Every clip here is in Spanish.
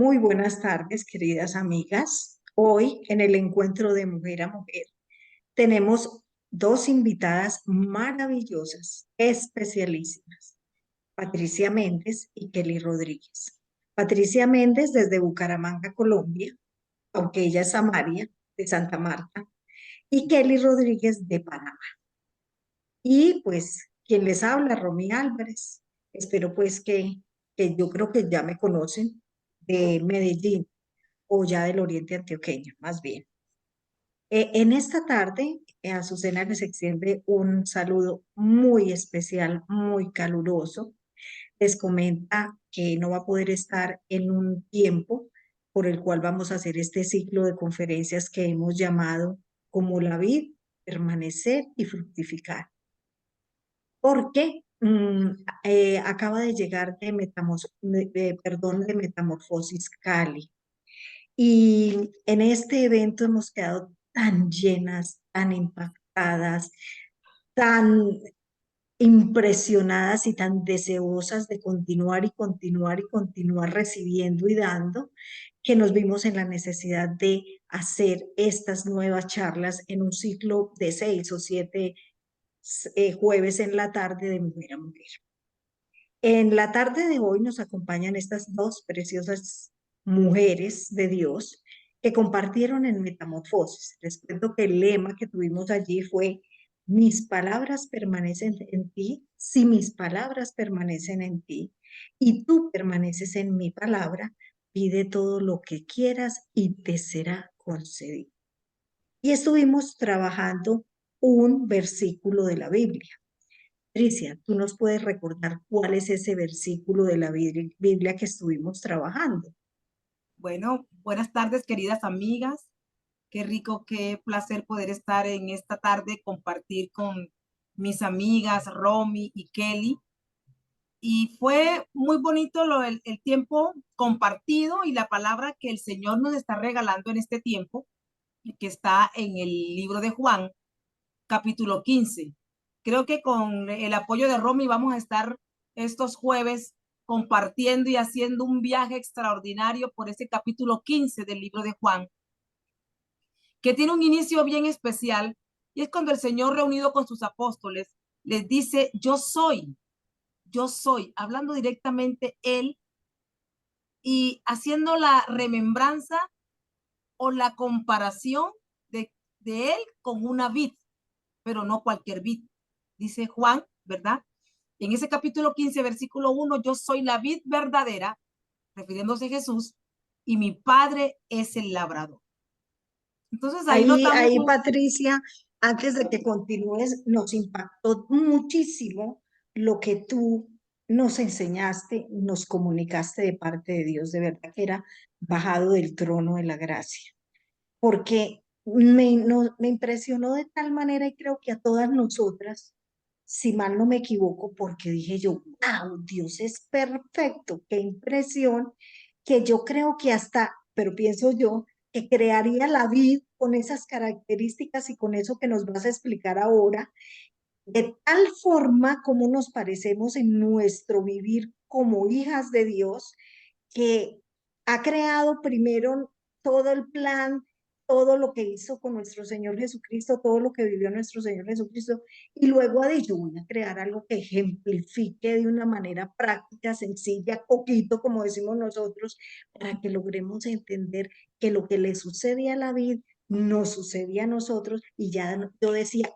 Muy buenas tardes, queridas amigas. Hoy, en el encuentro de mujer a mujer, tenemos dos invitadas maravillosas, especialísimas, Patricia Méndez y Kelly Rodríguez. Patricia Méndez desde Bucaramanga, Colombia, aunque ella es Samaria, de Santa Marta, y Kelly Rodríguez de Panamá. Y pues, quien les habla, Romy Álvarez. Espero pues que yo creo que ya me conocen de Medellín o ya del Oriente Antioqueño, más bien. En esta tarde, a Azucena les extiende un saludo muy especial, muy caluroso. Les comenta que no va a poder estar en un tiempo por el cual vamos a hacer este ciclo de conferencias que hemos llamado como la vid, permanecer y fructificar. Porque acaba de llegar de Metamorfosis Cali. Y en este evento hemos quedado tan llenas, tan impactadas, tan impresionadas y tan deseosas de continuar y continuar y continuar recibiendo y dando, que nos vimos en la necesidad de hacer estas nuevas charlas en un ciclo de 6 o 7 jueves en la tarde de mujer a mujer. En la tarde de hoy nos acompañan estas dos preciosas mujeres de Dios que compartieron en Metamorfosis. Les cuento que el lema que tuvimos allí fue: mis palabras permanecen en ti, si mis palabras permanecen en ti y tú permaneces en mi palabra, pide todo lo que quieras y te será concedido. Y estuvimos trabajando un versículo de la Biblia. Patricia, ¿tú nos puedes recordar cuál es ese versículo de la Biblia que estuvimos trabajando? Bueno, buenas tardes, queridas amigas. Qué rico, qué placer poder estar en esta tarde, compartir con mis amigas Romy y Kelly. Y fue muy bonito el tiempo compartido y la palabra que el Señor nos está regalando en este tiempo, que está en el libro de Juan, capítulo 15. Creo que con el apoyo de Romy vamos a estar estos jueves compartiendo y haciendo un viaje extraordinario por ese capítulo 15 del libro de Juan, que tiene un inicio bien especial, y es cuando el Señor, reunido con sus apóstoles, les dice: yo soy, hablando directamente Él y haciendo la remembranza o la comparación de Él con una vid, pero no cualquier vid. Dice Juan, ¿verdad? En ese capítulo 15, versículo 1, yo soy la vid verdadera, refiriéndose a Jesús, y mi Padre es el labrador. Entonces ahí notamos Ahí, Patricia, antes de que continúes, nos impactó muchísimo lo que tú nos enseñaste, nos comunicaste de parte de Dios, de verdad que era bajado del trono de la gracia, porque me impresionó de tal manera y creo que a todas nosotras, si mal no me equivoco, porque dije yo, wow, Dios es perfecto, qué impresión, que yo creo que hasta, pero pienso yo, que crearía la vida con esas características y con eso que nos vas a explicar ahora, de tal forma como nos parecemos en nuestro vivir como hijas de Dios, que ha creado primero todo el plan, todo lo que hizo con nuestro Señor Jesucristo, todo lo que vivió nuestro Señor Jesucristo, y luego ha dicho, voy a crear algo que ejemplifique de una manera práctica, sencilla, poquito, como decimos nosotros, para que logremos entender que lo que le sucede a la vida nos sucede a nosotros, y ya yo decía,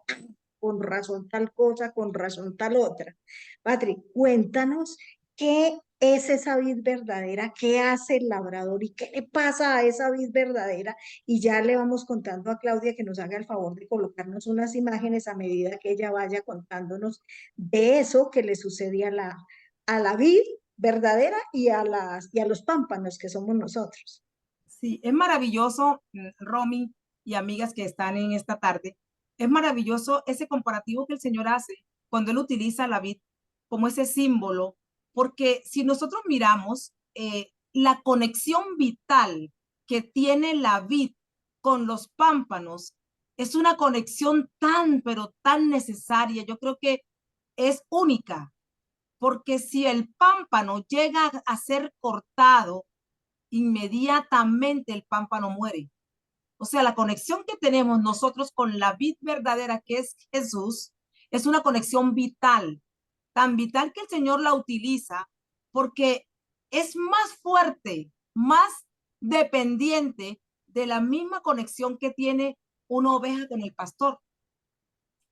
con razón tal cosa, con razón tal otra. Patrick, cuéntanos qué es esa vid verdadera, qué hace el labrador y qué le pasa a esa vid verdadera. Y ya le vamos contando a Claudia que nos haga el favor de colocarnos unas imágenes a medida que ella vaya contándonos de eso que le sucede a la vid verdadera y a los pámpanos que somos nosotros. Sí, es maravilloso, Romy y amigas que están en esta tarde, es maravilloso ese comparativo que el Señor hace cuando Él utiliza la vid como ese símbolo, porque si nosotros miramos la conexión vital que tiene la vid con los pámpanos, es una conexión tan, pero tan necesaria. Yo creo que es única, porque si el pámpano llega a ser cortado, inmediatamente el pámpano muere. O sea, la conexión que tenemos nosotros con la vid verdadera, que es Jesús, es una conexión vital, tan vital que el Señor la utiliza porque es más fuerte, más dependiente de la misma conexión que tiene una oveja con el pastor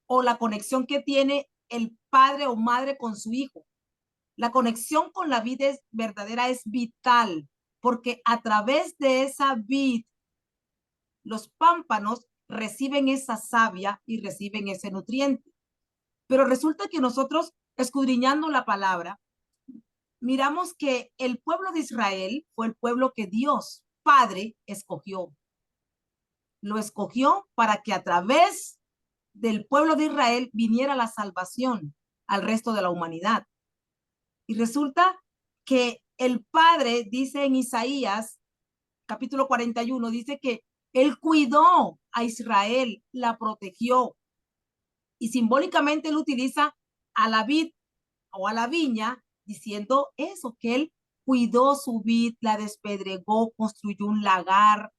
o la conexión que tiene el padre o madre con su hijo. La conexión con la vid verdadera es vital porque a través de esa vid los pámpanos reciben esa savia y reciben ese nutriente. Pero resulta que nosotros, escudriñando la palabra, miramos que el pueblo de Israel fue el pueblo que Dios, Padre, escogió. Lo escogió para que a través del pueblo de Israel viniera la salvación al resto de la humanidad. Y resulta que el Padre dice en Isaías, capítulo 41, dice que Él cuidó a Israel, la protegió. Y simbólicamente Él utiliza a la vid o a la viña diciendo eso, que Él cuidó su vid, la despedregó, construyó un lagar,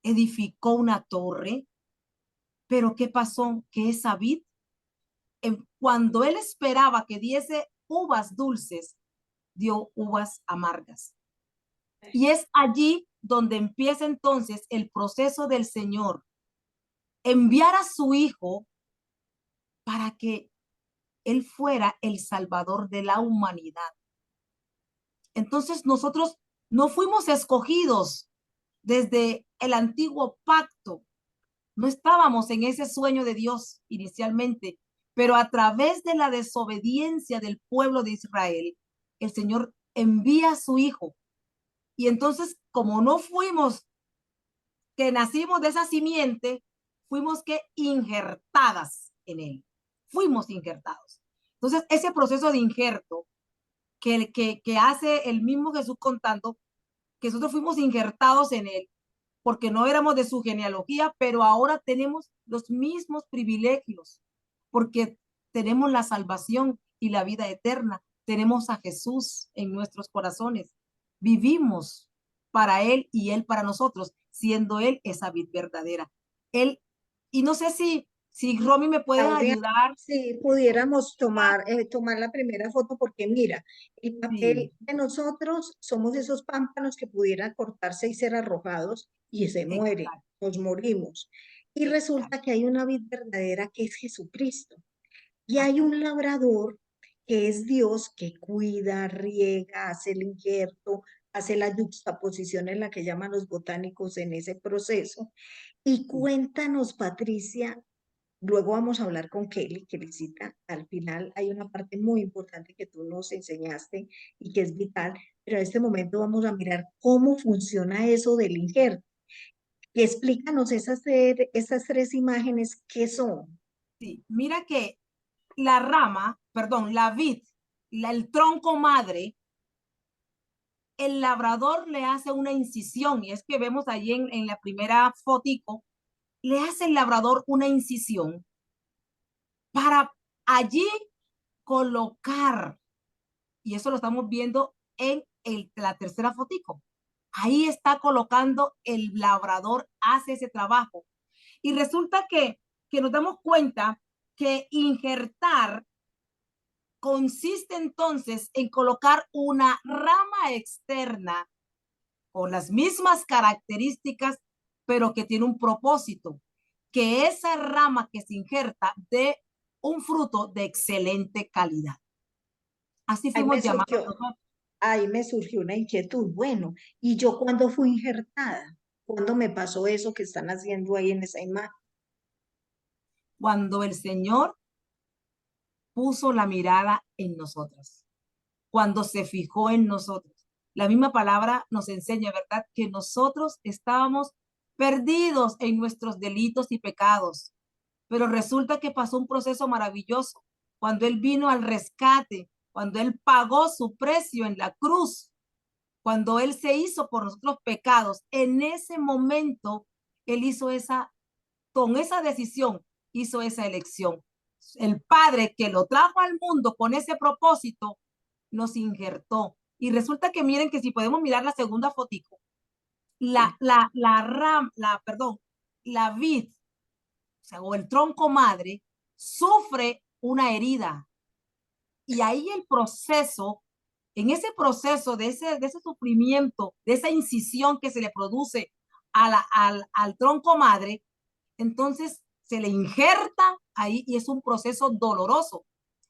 edificó una torre. Pero ¿qué pasó? Que esa vid, cuando Él esperaba que diese uvas dulces, dio uvas amargas. Y es allí donde empieza entonces el proceso del Señor, enviar a su Hijo para que Él fuera el Salvador de la humanidad. Entonces nosotros no fuimos escogidos desde el antiguo pacto, no estábamos en ese sueño de Dios inicialmente, pero a través de la desobediencia del pueblo de Israel, el Señor envía a su Hijo. Y entonces, como no fuimos que nacimos de esa simiente, fuimos que injertadas en él. Fuimos injertados. Entonces, ese proceso de injerto que hace el mismo Jesús contando, que nosotros fuimos injertados en él, porque no éramos de su genealogía, pero ahora tenemos los mismos privilegios, porque tenemos la salvación y la vida eterna. Tenemos a Jesús en nuestros corazones. Vivimos para Él y Él para nosotros, siendo Él esa vid verdadera. Él, y no sé si Romy me puedes Claudia, ayudar. si pudiéramos tomar la primera foto, porque mira, el Sí, papel de nosotros somos esos pámpanos que pudieran cortarse y ser arrojados y se mueren, exacto, nos morimos. Y resulta exacto. que hay una vid verdadera que es Jesucristo. Y hay Así, un labrador que es Dios que cuida, riega, hace el injerto, hace la yuxtaposición en la que llaman los botánicos en ese proceso. Y sí, cuéntanos, Patricia. Luego vamos a hablar con Kelly, que visita. Al final hay una parte muy importante que tú nos enseñaste y que es vital, pero en este momento vamos a mirar cómo funciona eso del injerto. Y explícanos esas tres imágenes, ¿qué son? sí. Mira que la rama, perdón, la vid, el tronco madre, el labrador le hace una incisión, y es que vemos allí en la primera fotico, le hace el labrador una incisión para allí colocar, y eso lo estamos viendo en la tercera fotico. Ahí está colocando el labrador, hace ese trabajo. Y resulta que nos damos cuenta que injertar consiste entonces en colocar una rama externa con las mismas características, pero que tiene un propósito, que esa rama que se injerta dé un fruto de excelente calidad. Así Ahí fuimos me llamados surgió, nosotros. ahí me surgió una inquietud. Bueno, ¿y yo cuándo fui injertada? ¿Cuándo me pasó eso que están haciendo ahí en esa imagen? Cuando el Señor puso la mirada en nosotros, cuando se fijó en nosotros. La misma palabra nos enseña, ¿verdad? Que nosotros estábamos perdidos en nuestros delitos y pecados, pero resulta que pasó un proceso maravilloso cuando Él vino al rescate, cuando Él pagó su precio en la cruz, cuando Él se hizo por nosotros pecados. En ese momento, Él hizo con esa decisión, hizo esa elección. El Padre que lo trajo al mundo con ese propósito, nos injertó. Y resulta que miren que si podemos mirar la segunda fotico, Sí. la vid, o sea, o el tronco madre, sufre una herida. Y ahí el proceso, en ese proceso de ese sufrimiento, de esa incisión que se le produce al tronco madre, entonces se le injerta ahí y es un proceso doloroso,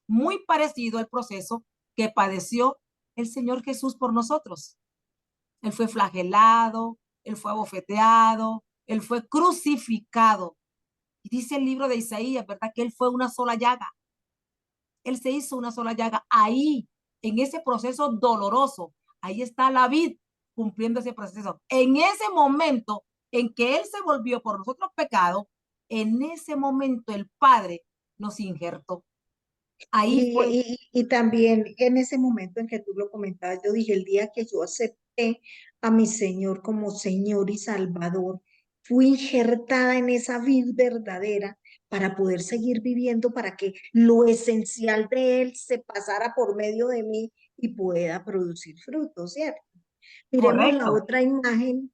muy parecido al proceso que padeció el Señor Jesús por nosotros. Él fue flagelado, él fue abofeteado, él fue crucificado. Y dice el libro de Isaías, ¿verdad? Que él fue una sola llaga. Él se hizo una sola llaga. Ahí, en ese proceso doloroso, ahí está la vid cumpliendo ese proceso. En ese momento en que él se volvió por nosotros pecado, en ese momento el Padre nos injertó. Ahí fue Y también en ese momento en que tú lo comentabas, yo dije, el día que yo acepté a mi Señor como Señor y Salvador, fui injertada en esa vid verdadera para poder seguir viviendo, para que lo esencial de Él se pasara por medio de mí y pueda producir frutos, ¿cierto? Miremos la correcto. otra imagen,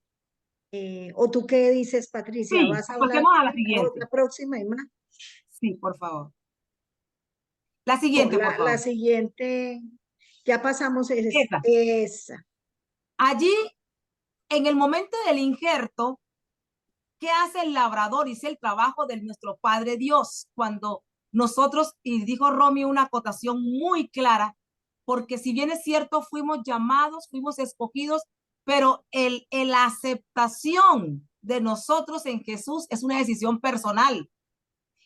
o tú qué dices, Patricia, Sí, ¿vas a hablar pasemos a la de la siguiente. otra próxima imagen? Sí, por favor. La No, siguiente, por la favor. siguiente, ya pasamos Esa. esa. Allí, en el momento del injerto, ¿qué hace el labrador? Hice el trabajo de nuestro Padre Dios cuando nosotros, y dijo Romy una acotación muy clara, porque si bien es cierto, fuimos llamados, fuimos escogidos, pero la aceptación de nosotros en Jesús es una decisión personal.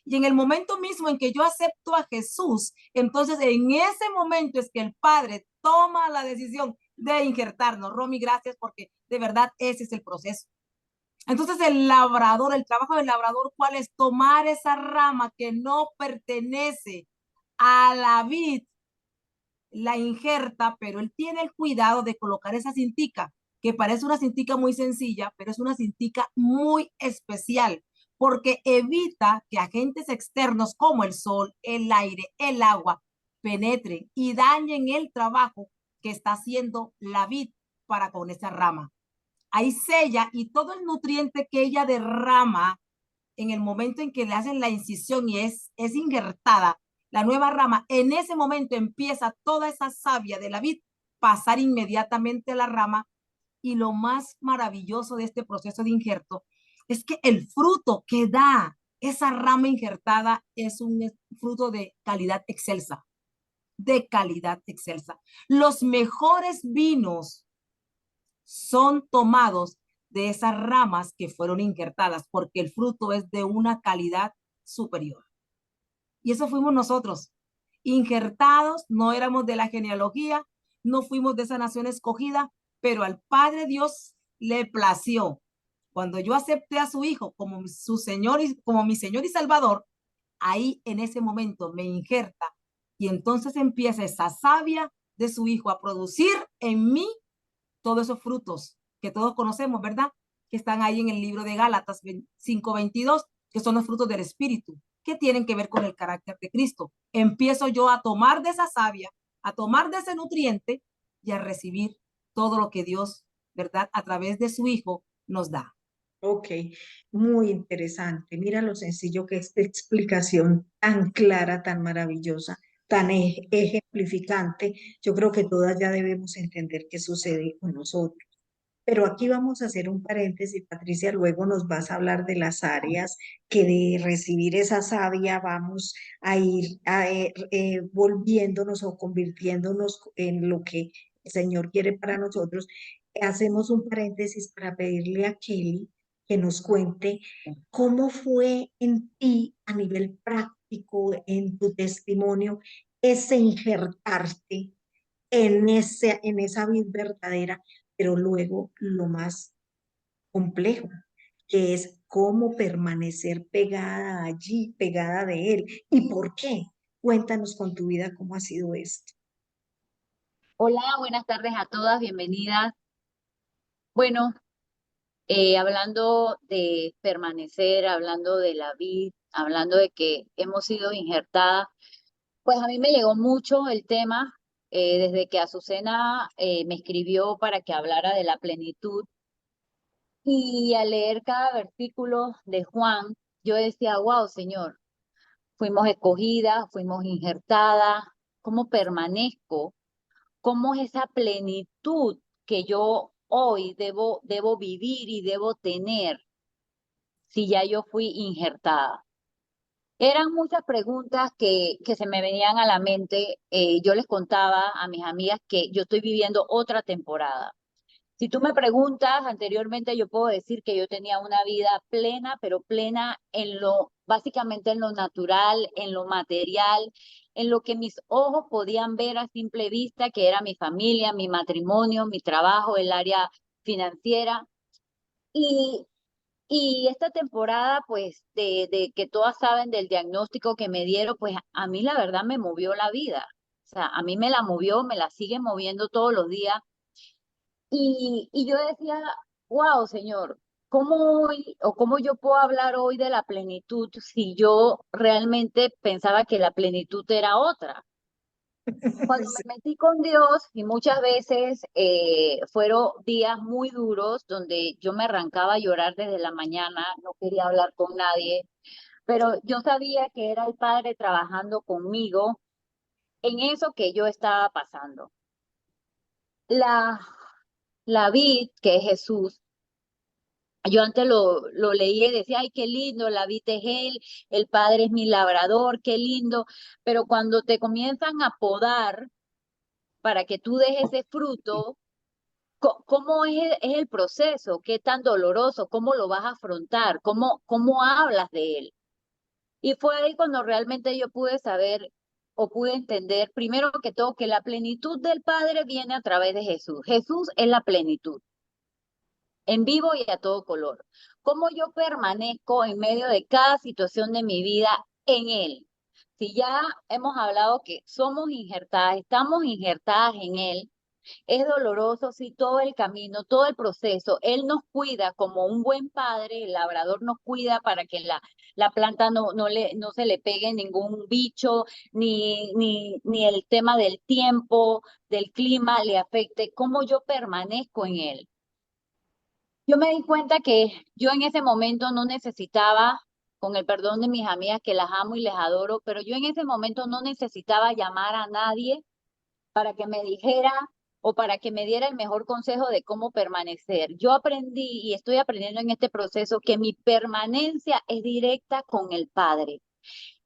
Y en el momento mismo en que yo acepto a Jesús, entonces en ese momento es que el Padre toma la decisión de injertarnos. Romy, gracias porque de verdad ese es el proceso. Entonces el labrador, el trabajo del labrador, ¿cuál es? Tomar esa rama que no pertenece a la vid, la injerta, pero él tiene el cuidado de colocar esa cintica, que parece una cintica muy sencilla, pero es una cintica muy especial, porque evita que agentes externos como el sol, el aire, el agua penetren y dañen el trabajo que está haciendo la vid para con esa rama. Ahí sella y todo el nutriente que ella derrama en el momento en que le hacen la incisión y es injertada la nueva rama, en ese momento empieza toda esa savia de la vid pasar inmediatamente a la rama. Y lo más maravilloso de este proceso de injerto es que el fruto que da esa rama injertada es un fruto de calidad excelsa, de calidad excelsa. Los mejores vinos son tomados de esas ramas que fueron injertadas, porque el fruto es de una calidad superior. Y eso fuimos nosotros, injertados, no éramos de la genealogía, no fuimos de esa nación escogida, pero al Padre Dios le plació. Cuando yo acepté a su Hijo como su Señor y como mi Señor y Salvador, ahí en ese momento me injerta y entonces empieza esa savia de su Hijo a producir en mí todos esos frutos que todos conocemos, ¿verdad? Que están ahí en el libro de Gálatas 5:22, que son los frutos del Espíritu, que tienen que ver con el carácter de Cristo. Empiezo yo a tomar de esa savia, a tomar de ese nutriente y a recibir todo lo que Dios, ¿verdad? A través de su Hijo nos da. Ok, muy interesante. Mira lo sencillo que es esta explicación tan clara, tan maravillosa, tan ejemplificante. Yo creo que todas ya debemos entender qué sucede con nosotros. Pero aquí vamos a hacer un paréntesis, Patricia, luego nos vas a hablar de las áreas que de recibir esa savia vamos a ir volviéndonos o convirtiéndonos en lo que el Señor quiere para nosotros. Hacemos un paréntesis para pedirle a Kelly que nos cuente cómo fue en ti a nivel práctico, en tu testimonio, ese injertarte en esa vid verdadera, pero luego lo más complejo, que es cómo permanecer pegada allí, pegada de él. ¿Y por qué? Cuéntanos con tu vida cómo ha sido esto. Hola, buenas tardes a todas, bienvenidas. Bueno, hablando de permanecer, hablando de la vida, hablando de que hemos sido injertadas, pues a mí me llegó mucho el tema desde que Azucena me escribió para que hablara de la plenitud. Y al leer cada versículo de Juan, yo decía, wow, Señor, fuimos escogidas, fuimos injertadas, ¿cómo permanezco? ¿Cómo es esa plenitud que yo hoy debo vivir y debo tener si ya yo fui injertada? Eran muchas preguntas que se me venían a la mente. Yo les contaba a mis amigas que yo estoy viviendo otra temporada. Si tú me preguntas, anteriormente yo puedo decir que yo tenía una vida plena, pero plena básicamente en lo natural, en lo material, en lo que mis ojos podían ver a simple vista, que era mi familia, mi matrimonio, mi trabajo, el área financiera. Y, y esta temporada, pues, de que todas saben del diagnóstico que me dieron, pues a mí la verdad me movió la vida. O sea, a mí me la movió, me la sigue moviendo todos los días y yo decía, wow, Señor, ¿cómo hoy o cómo yo puedo hablar hoy de la plenitud si yo realmente pensaba que la plenitud era otra? Cuando Sí. me metí con Dios y muchas veces fueron días muy duros donde yo me arrancaba a llorar desde la mañana, no quería hablar con nadie, pero yo sabía que era el Padre trabajando conmigo en eso que yo estaba pasando. La, la vid, que es Jesús, yo antes lo leía y decía, ay, qué lindo, la vid es él, el Padre es mi labrador, qué lindo, pero cuando te comienzan a podar para que tú dejes ese fruto, ¿cómo es el proceso? ¿Qué tan doloroso? ¿Cómo lo vas a afrontar? ¿Cómo hablas de él? Y fue ahí cuando realmente yo pude saber o pude entender, primero que todo, que la plenitud del Padre viene a través de Jesús. Jesús es la plenitud, en vivo y a todo color. ¿Cómo yo permanezco en medio de cada situación de mi vida en Él? Si ya hemos hablado que somos injertadas, estamos injertadas en Él, es doloroso, sí, todo el camino, todo el proceso. Él nos cuida como un buen padre, el labrador nos cuida para que la planta no se le pegue ningún bicho, ni el tema del tiempo, del clima le afecte. ¿Cómo yo permanezco en él? Yo me di cuenta que yo en ese momento no necesitaba, con el perdón de mis amigas que las amo y les adoro, pero yo en ese momento no necesitaba llamar a nadie para que me dijera o para que me diera el mejor consejo de cómo permanecer. Yo aprendí y estoy aprendiendo en este proceso que mi permanencia es directa con el Padre.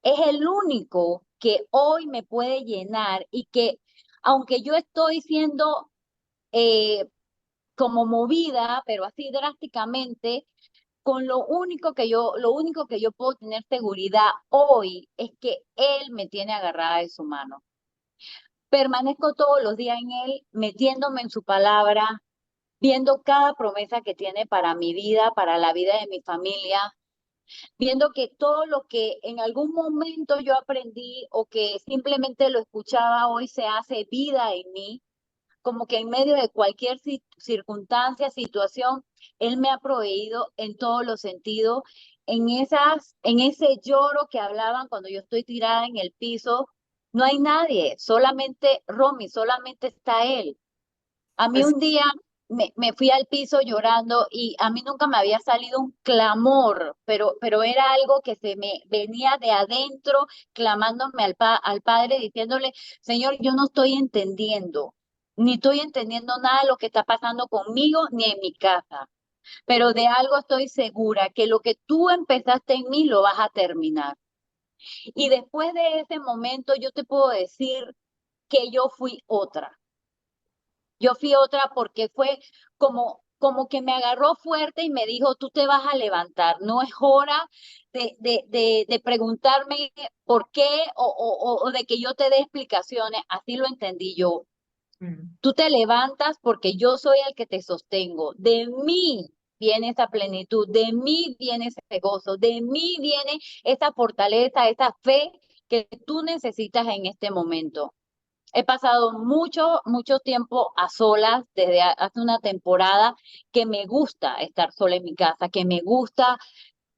Es el único que hoy me puede llenar y que aunque yo estoy siendo eh, como movida, pero así drásticamente, con lo único que yo puedo tener seguridad hoy es que Él me tiene agarrada de su mano. Permanezco todos los días en Él, metiéndome en su palabra, viendo cada promesa que tiene para mi vida, para la vida de mi familia, viendo que todo lo que en algún momento yo aprendí o que simplemente lo escuchaba hoy se hace vida en mí, como que en medio de cualquier circunstancia, situación, Él me ha proveído en todos los sentidos, en ese lloro que hablaban cuando yo estoy tirada en el piso, no hay nadie, solamente Romy, solamente está Él. A mí Pues un día me fui al piso llorando y a mí nunca me había salido un clamor, pero era algo que se me venía de adentro, clamándome al Padre, diciéndole, Señor, yo no estoy entendiendo, ni estoy entendiendo nada de lo que está pasando conmigo ni en mi casa, pero de algo estoy segura, que lo que tú empezaste en mí lo vas a terminar. Y después de ese momento yo te puedo decir que yo fui otra. Yo fui otra porque fue como que me agarró fuerte y me dijo, tú te vas a levantar, no es hora de preguntarme por qué o de que yo te dé explicaciones, así lo entendí yo. mm, Tú te levantas porque yo soy el que te sostengo, de mí viene esa plenitud, de mí viene ese gozo, de mí viene esa fortaleza, esa fe que tú necesitas en este momento. He pasado mucho tiempo a solas desde hace una temporada que me gusta estar sola en mi casa, que me gusta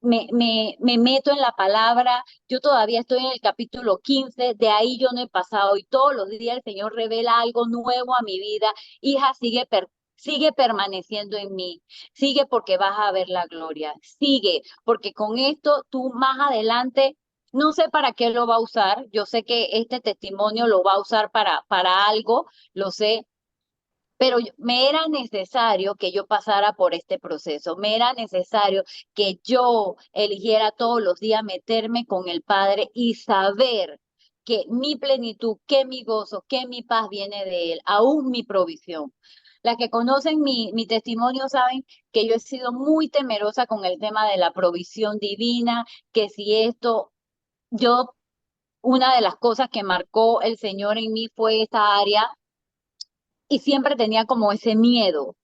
me meto en la palabra. Yo todavía estoy en el capítulo 15, de ahí yo no he pasado y todos los días el Señor revela algo nuevo a mi vida. Hija, sigue permaneciendo en mí, sigue porque vas a ver la gloria, sigue porque con esto tú más adelante, no sé para qué lo va a usar, yo sé que este testimonio lo va a usar para algo, lo sé, pero me era necesario que yo pasara por este proceso, me era necesario que yo eligiera todos los días meterme con el Padre y saber que mi plenitud, que mi gozo, que mi paz viene de Él, aún mi provisión. Las que conocen mi testimonio saben que yo he sido muy temerosa con el tema de la provisión divina, que si esto, yo, una de las cosas que marcó el Señor en mí fue esta área y siempre tenía como ese miedo.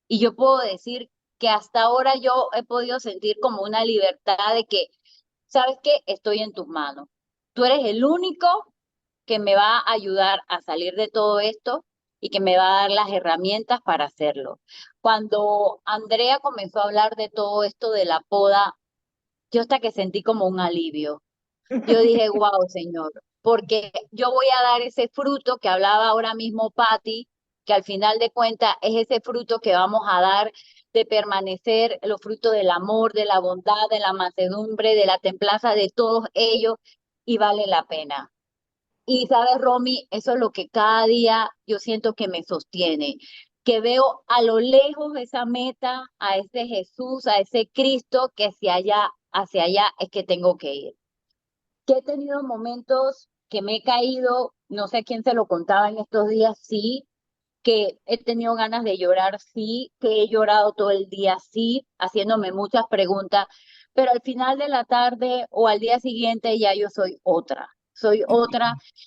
Y yo puedo decir que hasta ahora yo he podido sentir como una libertad de que, ¿sabes qué? Estoy en tus manos. Tú eres el único que me va a ayudar a salir de todo esto y que me va a dar las herramientas para hacerlo. Cuando Andrea comenzó a hablar de todo esto de la poda, yo hasta que sentí como un alivio. Yo dije, wow, Señor, porque yo voy a dar ese fruto que hablaba ahora mismo Patti, que al final de cuentas es ese fruto que vamos a dar de permanecer, los frutos del amor, de la bondad, de la mansedumbre, de la templanza, de todos ellos, y vale la pena. Y sabes, Romy, eso es lo que cada día yo siento que me sostiene, que veo a lo lejos esa meta, a ese Jesús, a ese Cristo, que hacia allá es que tengo que ir. Que he tenido momentos que me he caído, no sé a quién se lo contaba en estos días, sí, que he tenido ganas de llorar, sí, que he llorado todo el día, sí, haciéndome muchas preguntas, pero al final de la tarde o al día siguiente ya yo soy otra.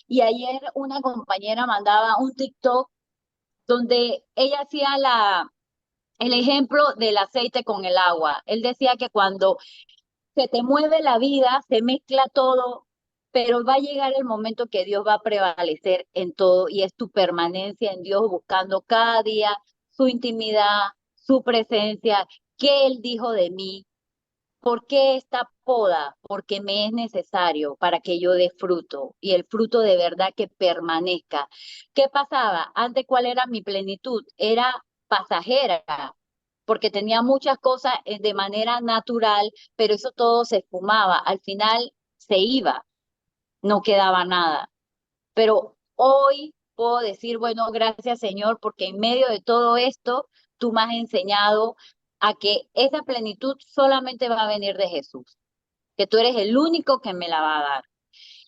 Y ayer una compañera mandaba un TikTok donde ella hacía el ejemplo del aceite con el agua. Él decía que cuando se te mueve la vida, se mezcla todo, pero va a llegar el momento que Dios va a prevalecer en todo y es tu permanencia en Dios buscando cada día su intimidad, su presencia, qué Él dijo de mí, por qué esta poda, porque me es necesario para que yo dé fruto y el fruto de verdad que permanezca. ¿Qué pasaba? Antes, ¿cuál era mi plenitud? Era pasajera, porque tenía muchas cosas de manera natural, pero eso todo se esfumaba. Al final se iba, no quedaba nada. Pero hoy puedo decir, bueno, gracias Señor, porque en medio de todo esto, tú me has enseñado a que esa plenitud solamente va a venir de Jesús, que tú eres el único que me la va a dar.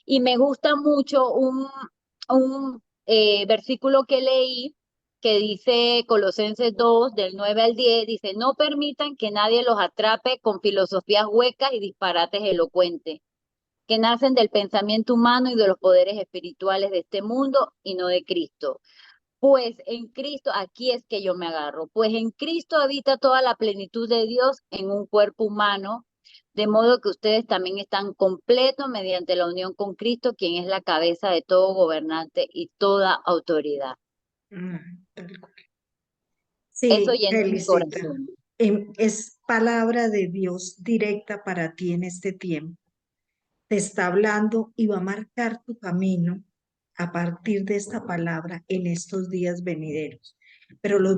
Y me gusta mucho un versículo que leí que dice Colosenses 2, del 9 al 10, dice, no permitan que nadie los atrape con filosofías huecas y disparates elocuentes, que nacen del pensamiento humano y de los poderes espirituales de este mundo y no de Cristo. Pues en Cristo, aquí es que yo me agarro, pues en Cristo habita toda la plenitud de Dios en un cuerpo humano, de modo que ustedes también están completos mediante la unión con Cristo, quien es la cabeza de todo gobernante y toda autoridad. Tal cual. Eso Sí, llenó mi Elisita, corazón. es palabra de Dios directa para ti en este tiempo. Te está hablando y va a marcar tu camino a partir de esta palabra en estos días venideros. Pero los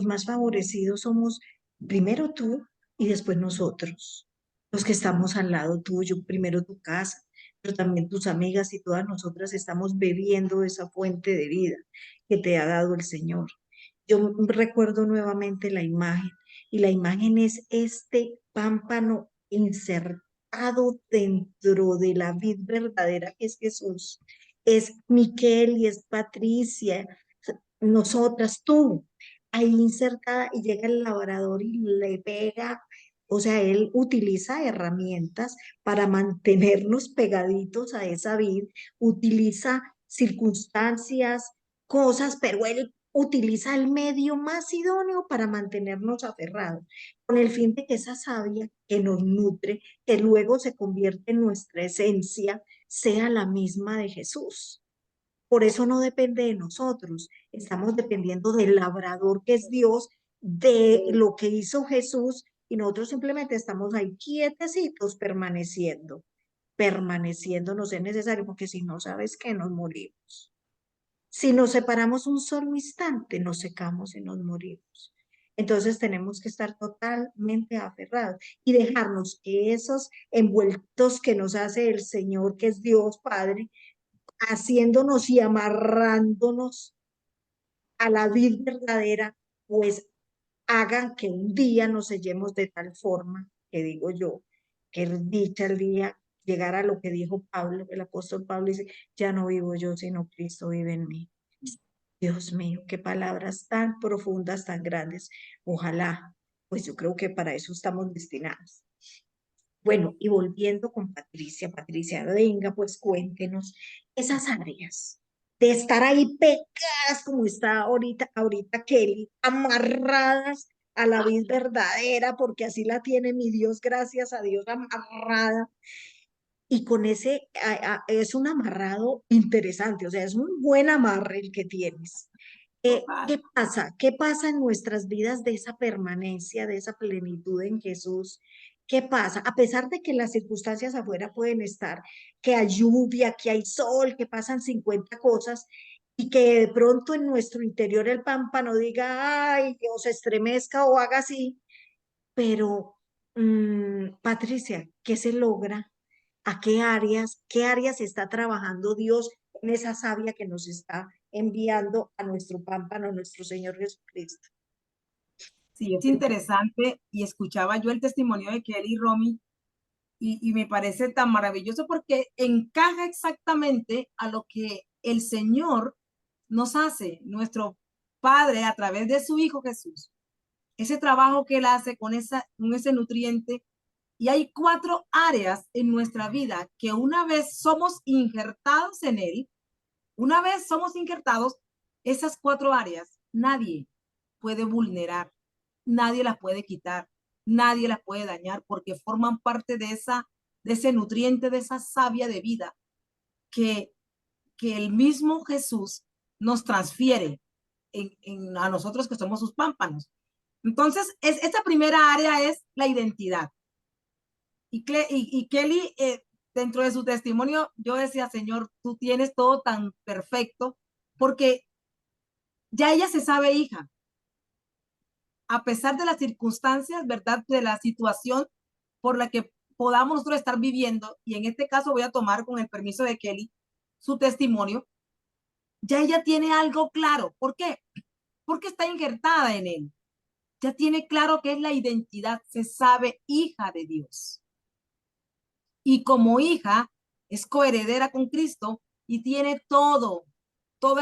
más favorecidos somos primero tú y después nosotros, los que estamos al lado tuyo, primero tu casa, pero también tus amigas y todas nosotras estamos bebiendo esa fuente de vida que te ha dado el Señor. Yo recuerdo nuevamente la imagen y la imagen es este pámpano insertado dentro de la vid verdadera que es Jesús. Es Miquel y es Patricia, nosotras, tú, ahí insertada y llega el labrador y le pega. O sea, él utiliza herramientas para mantenernos pegaditos a esa vid, utiliza circunstancias, cosas, pero él utiliza el medio más idóneo para mantenernos aferrados, con el fin de que esa savia que nos nutre, que luego se convierte en nuestra esencia, sea la misma de Jesús. Por eso no depende de nosotros, estamos dependiendo del labrador que es Dios, de lo que hizo Jesús y nosotros simplemente estamos ahí quietecitos permaneciendo nos es necesario, porque si no, ¿sabes qué? Nos morimos. Si nos separamos un solo instante, nos secamos y nos morimos. Entonces tenemos que estar totalmente aferrados y dejarnos que esos envueltos que nos hace el Señor, que es Dios Padre, haciéndonos y amarrándonos a la vid verdadera, pues hagan que un día nos sellemos de tal forma, que digo yo, que dicha el día llegar a lo que dijo Pablo, el apóstol Pablo dice, ya no vivo yo, sino Cristo vive en mí. Dios mío, qué palabras tan profundas, tan grandes. Ojalá, pues yo creo que para eso estamos destinados. Bueno, y volviendo con Patricia, Patricia, venga, pues cuéntenos esas áreas de estar ahí pegadas como está ahorita Kelly, amarradas a la vid verdadera, porque así la tiene mi Dios, gracias a Dios, amarrada. Y con ese, es un amarrado interesante, o sea, es un buen amarre el que tienes. Total. ¿Qué pasa? ¿Qué pasa en nuestras vidas de esa permanencia, de esa plenitud en Jesús? ¿Qué pasa? A pesar de que las circunstancias afuera pueden estar, que hay lluvia, que hay sol, que pasan 50 cosas, y que de pronto en nuestro interior el pámpano diga, ay, Dios, se estremezca o haga así, pero, Patricia, ¿qué se logra? ¿A qué áreas está trabajando Dios en esa savia que nos está enviando a nuestro pámpano, nuestro Señor Jesucristo? Sí, es interesante y escuchaba yo el testimonio de Kelly y Romy y me parece tan maravilloso porque encaja exactamente a lo que el Señor nos hace, nuestro Padre, a través de su Hijo Jesús. Ese trabajo que Él hace con ese nutriente. Y hay 4 áreas en nuestra vida que una vez somos injertados en Él, una vez somos injertados, esas 4 áreas nadie puede vulnerar, nadie las puede quitar, nadie las puede dañar porque forman parte de ese nutriente, de esa savia de vida que, que el mismo Jesús nos transfiere a nosotros que somos sus pámpanos. Entonces, esta primera área es la identidad. Y Kelly, dentro de su testimonio, yo decía, Señor, tú tienes todo tan perfecto, porque ya ella se sabe hija, a pesar de las circunstancias, ¿verdad? De la situación por la que podamos nosotros estar viviendo, y en este caso voy a tomar con el permiso de Kelly su testimonio, ya ella tiene algo claro. ¿Por qué? Porque está injertada en él. Ya tiene claro que es la identidad, se sabe hija de Dios. Y como hija es coheredera con Cristo y tiene toda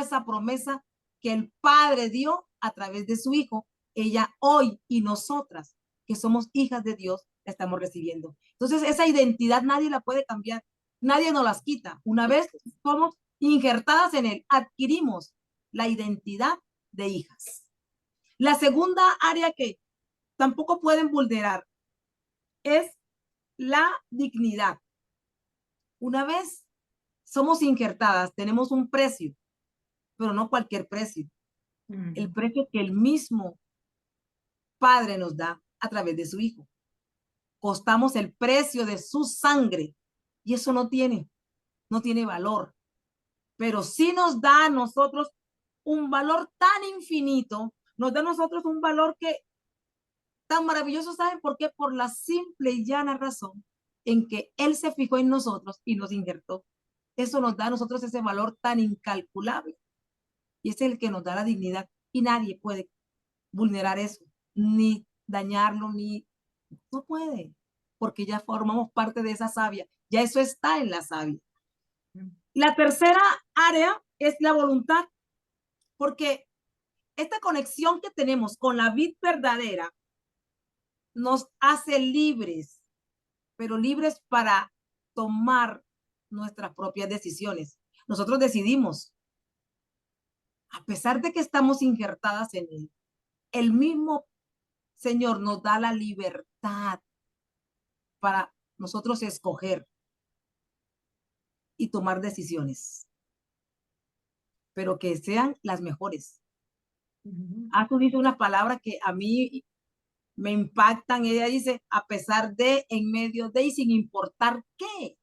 esa promesa que el Padre dio a través de su Hijo. Ella hoy y nosotras, que somos hijas de Dios, la estamos recibiendo. Entonces, esa identidad nadie la puede cambiar, nadie nos las quita. Una vez somos injertadas en él, adquirimos la identidad de hijas. La segunda área que tampoco pueden vulnerar es la dignidad. Una vez somos injertadas, tenemos un precio, pero no cualquier precio. El precio que el mismo Padre nos da a través de su Hijo. Costamos el precio de su sangre y eso no tiene valor, pero sí nos da a nosotros un valor tan infinito, nos da a nosotros un valor que tan maravilloso. ¿Saben por qué? Por la simple y llana razón en que Él se fijó en nosotros y nos injertó. Eso nos da a nosotros ese valor tan incalculable y es el que nos da la dignidad y nadie puede vulnerar eso, ni dañarlo, ni no puede, porque ya formamos parte de esa savia, ya eso está en la savia. La tercera área es la voluntad, porque esta conexión que tenemos con la vid verdadera nos hace libres, pero libres para tomar nuestras propias decisiones. Nosotros decidimos, a pesar de que estamos injertadas en él, el mismo Señor nos da la libertad para nosotros escoger y tomar decisiones, pero que sean las mejores. Tú dices una palabra que a mí me impactan. Y ella dice, a pesar de, en medio de y sin importar qué.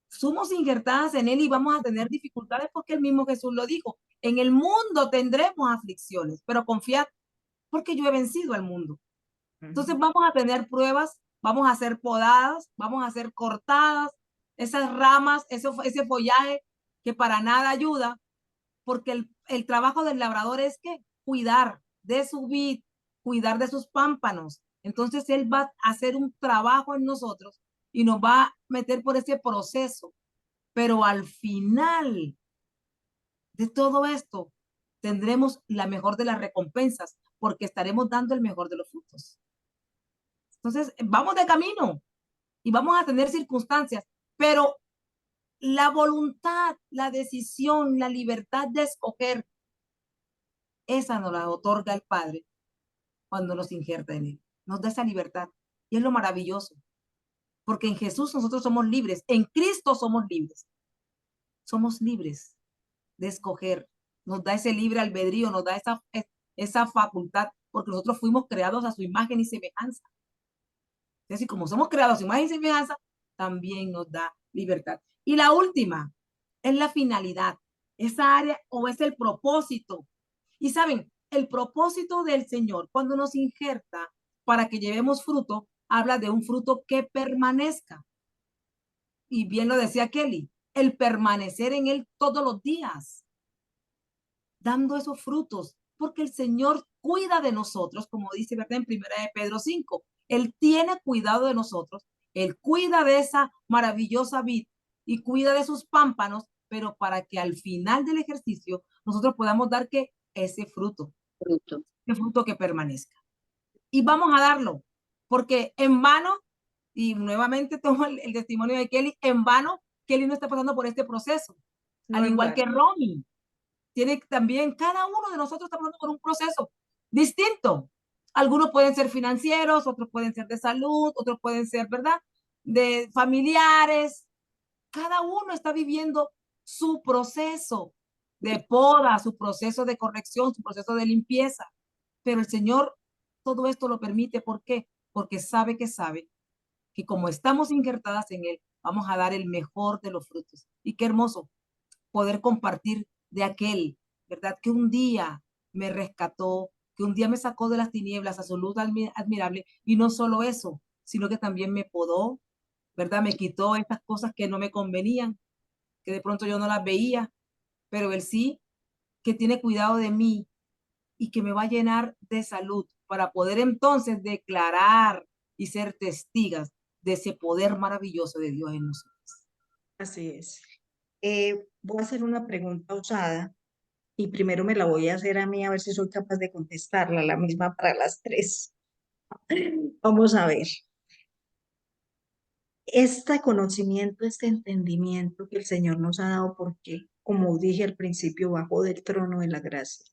Somos injertadas en él y vamos a tener dificultades porque el mismo Jesús lo dijo. En el mundo tendremos aflicciones, pero confiad porque yo he vencido al mundo. Entonces vamos a tener pruebas, vamos a ser podadas, vamos a ser cortadas, esas ramas, ese follaje que para nada ayuda, porque el trabajo del labrador es que cuidar de su vid, cuidar de sus pámpanos. Entonces él va a hacer un trabajo en nosotros y nos va a meter por ese proceso. Pero al final de todo esto, tendremos la mejor de las recompensas, porque estaremos dando el mejor de los frutos. Entonces, vamos de camino y vamos a tener circunstancias, pero la voluntad, la decisión, la libertad de escoger, esa nos la otorga el Padre cuando nos injerta en él. Nos da esa libertad. Y es lo maravilloso, porque en Jesús nosotros somos libres, en Cristo somos libres. Somos libres de escoger. Nos da ese libre albedrío, nos da esa facultad, porque nosotros fuimos creados a su imagen y semejanza. Es decir, como somos creados a su imagen y semejanza, también nos da libertad. Y la última es la finalidad, esa área o es el propósito. Y saben, el propósito del Señor cuando nos injerta para que llevemos fruto, habla de un fruto que permanezca. Y bien lo decía Kelly, el permanecer en él todos los días, dando esos frutos, porque el Señor cuida de nosotros, como dice, ¿verdad? En 1 de Pedro 5, Él tiene cuidado de nosotros, Él cuida de esa maravillosa vid y cuida de sus pámpanos, pero para que al final del ejercicio nosotros podamos dar que ese fruto que permanezca. Y vamos a darlo, porque en vano, y nuevamente tomo el testimonio de Kelly, en vano Kelly no está pasando por este proceso, No al en igual vano. que Romy. Tiene también, cada uno de nosotros está pasando por un proceso distinto. Algunos pueden ser financieros, otros pueden ser de salud, otros pueden ser, ¿verdad?, de familiares. Cada uno está viviendo su proceso de poda, su proceso de corrección, su proceso de limpieza. Pero el Señor todo esto lo permite. ¿Por qué? Porque sabe que como estamos injertadas en Él, vamos a dar el mejor de los frutos. Y qué hermoso poder compartir de aquel, ¿verdad? Que un día me rescató, que un día me sacó de las tinieblas a su luz admirable, y no solo eso, sino que también me podó, ¿verdad? Me quitó estas cosas que no me convenían, que de pronto yo no las veía, pero él sí, que tiene cuidado de mí y que me va a llenar de salud para poder entonces declarar y ser testigas de ese poder maravilloso de Dios en nosotros. Así es. Voy a hacer una pregunta osada y primero me la voy a hacer a mí a ver si soy capaz de contestarla, la misma para las tres. Vamos a ver. Este conocimiento, este entendimiento que el Señor nos ha dado, porque, como dije al principio, bajo del trono de la gracia,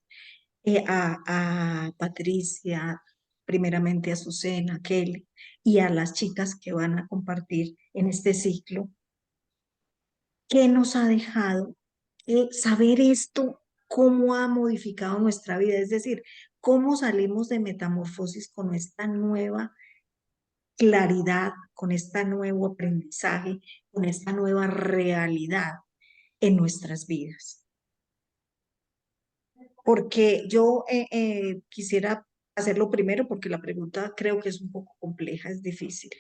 a Patricia, primeramente a Azucena, a Kelly y a las chicas que van a compartir en este ciclo, ¿qué nos ha dejado? Saber esto, cómo ha modificado nuestra vida, es decir, cómo salimos de metamorfosis con esta nueva claridad, con este nuevo aprendizaje, con esta nueva realidad en nuestras vidas. Porque yo quisiera hacerlo primero porque la pregunta creo que es un poco compleja, es difícil.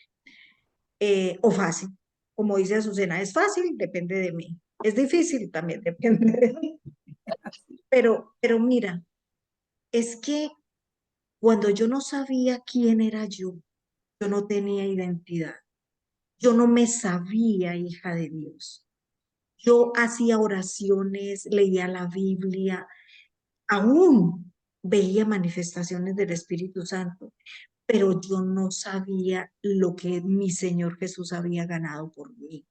O fácil. Como dice Azucena, es fácil, depende de mí. Es difícil, también depende de mí. Pero mira, es que cuando yo no sabía quién era yo no tenía identidad. Yo no me sabía hija de Dios. Yo hacía oraciones, leía la Biblia, aún veía manifestaciones del Espíritu Santo, pero yo no sabía lo que mi Señor Jesús había ganado por mí,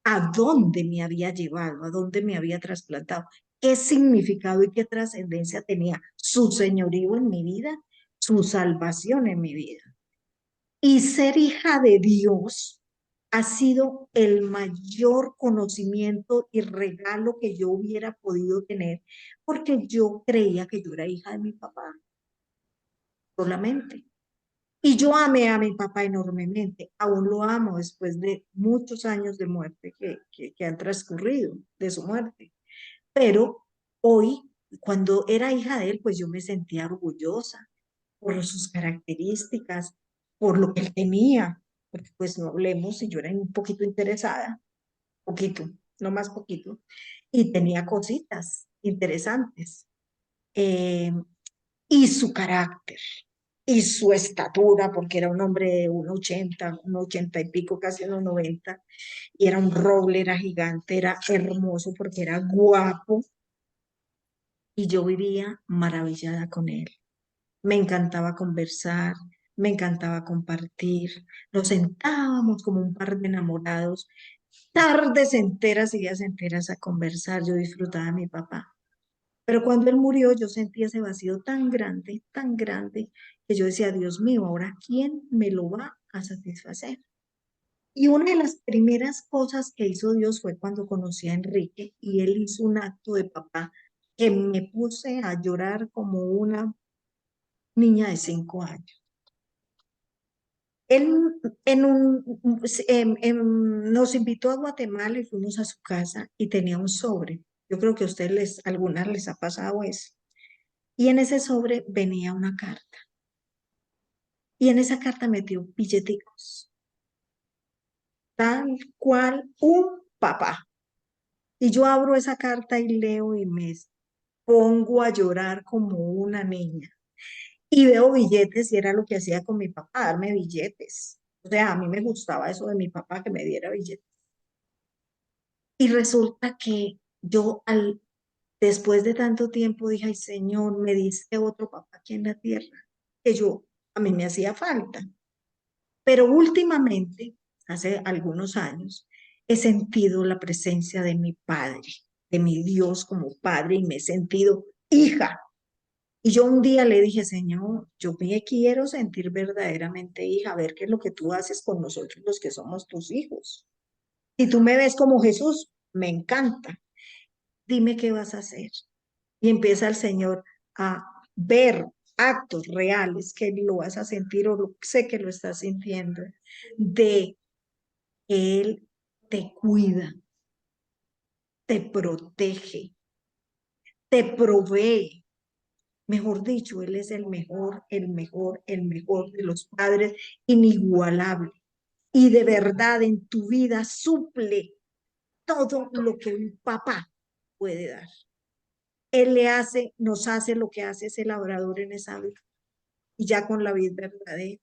a dónde me había llevado, a dónde me había trasplantado, qué significado y qué trascendencia tenía su señorío en mi vida, su salvación en mi vida. Y ser hija de Dios ha sido el mayor conocimiento y regalo que yo hubiera podido tener, porque yo creía que yo era hija de mi papá solamente. Y yo amé a mi papá enormemente, aún lo amo después de muchos años de muerte que han transcurrido de su muerte. Pero hoy, cuando era hija de él, pues yo me sentía orgullosa por sus características, por lo que él tenía, porque pues no hablemos, y yo era un poquito interesada, poquito, no más poquito, y tenía cositas interesantes. Eh, y su carácter, y su estatura, porque era un hombre de 1,80, 1,80 y pico, casi 1,90, y era un roble, era gigante, era hermoso porque era guapo, y yo vivía maravillada con él. Me encantaba conversar, me encantaba compartir, nos sentábamos como un par de enamorados, tardes enteras y días enteras a conversar, yo disfrutaba de mi papá. Pero cuando él murió, yo sentí ese vacío tan grande, que yo decía, Dios mío, ¿ahora quién me lo va a satisfacer? Y una de las primeras cosas que hizo Dios fue cuando conocí a Enrique y él hizo un acto de papá que me puse a llorar como una niña de 5 años. Él nos invitó a Guatemala y fuimos a su casa y tenía un sobre. Yo creo que a ustedes algunas les ha pasado eso. Y en ese sobre venía una carta. Y en esa carta metió billeticos, tal cual un papá. Y yo abro esa carta y leo y me pongo a llorar como una niña. Y veo billetes y era lo que hacía con mi papá, darme billetes. O sea, a mí me gustaba eso de mi papá, que me diera billetes. Y resulta que yo después de tanto tiempo dije, ay Señor, me diste otro papá aquí en la tierra, que a mí me hacía falta. Pero últimamente, hace algunos años, he sentido la presencia de mi Padre, de mi Dios como Padre, y me he sentido hija. Y yo un día le dije, Señor, yo me quiero sentir verdaderamente hija, a ver qué es lo que tú haces con nosotros los que somos tus hijos. Si tú me ves como Jesús, me encanta. Dime qué vas a hacer. Y empieza el Señor a ver actos reales que lo vas a sentir o sé que lo estás sintiendo, de que Él te cuida, te protege, te provee. Mejor dicho, Él es el mejor de los padres, inigualable. Y de verdad en tu vida suple todo lo que un papá puede dar. Él nos hace lo que hace ese labrador en esa vida. Y ya con la vida verdadera.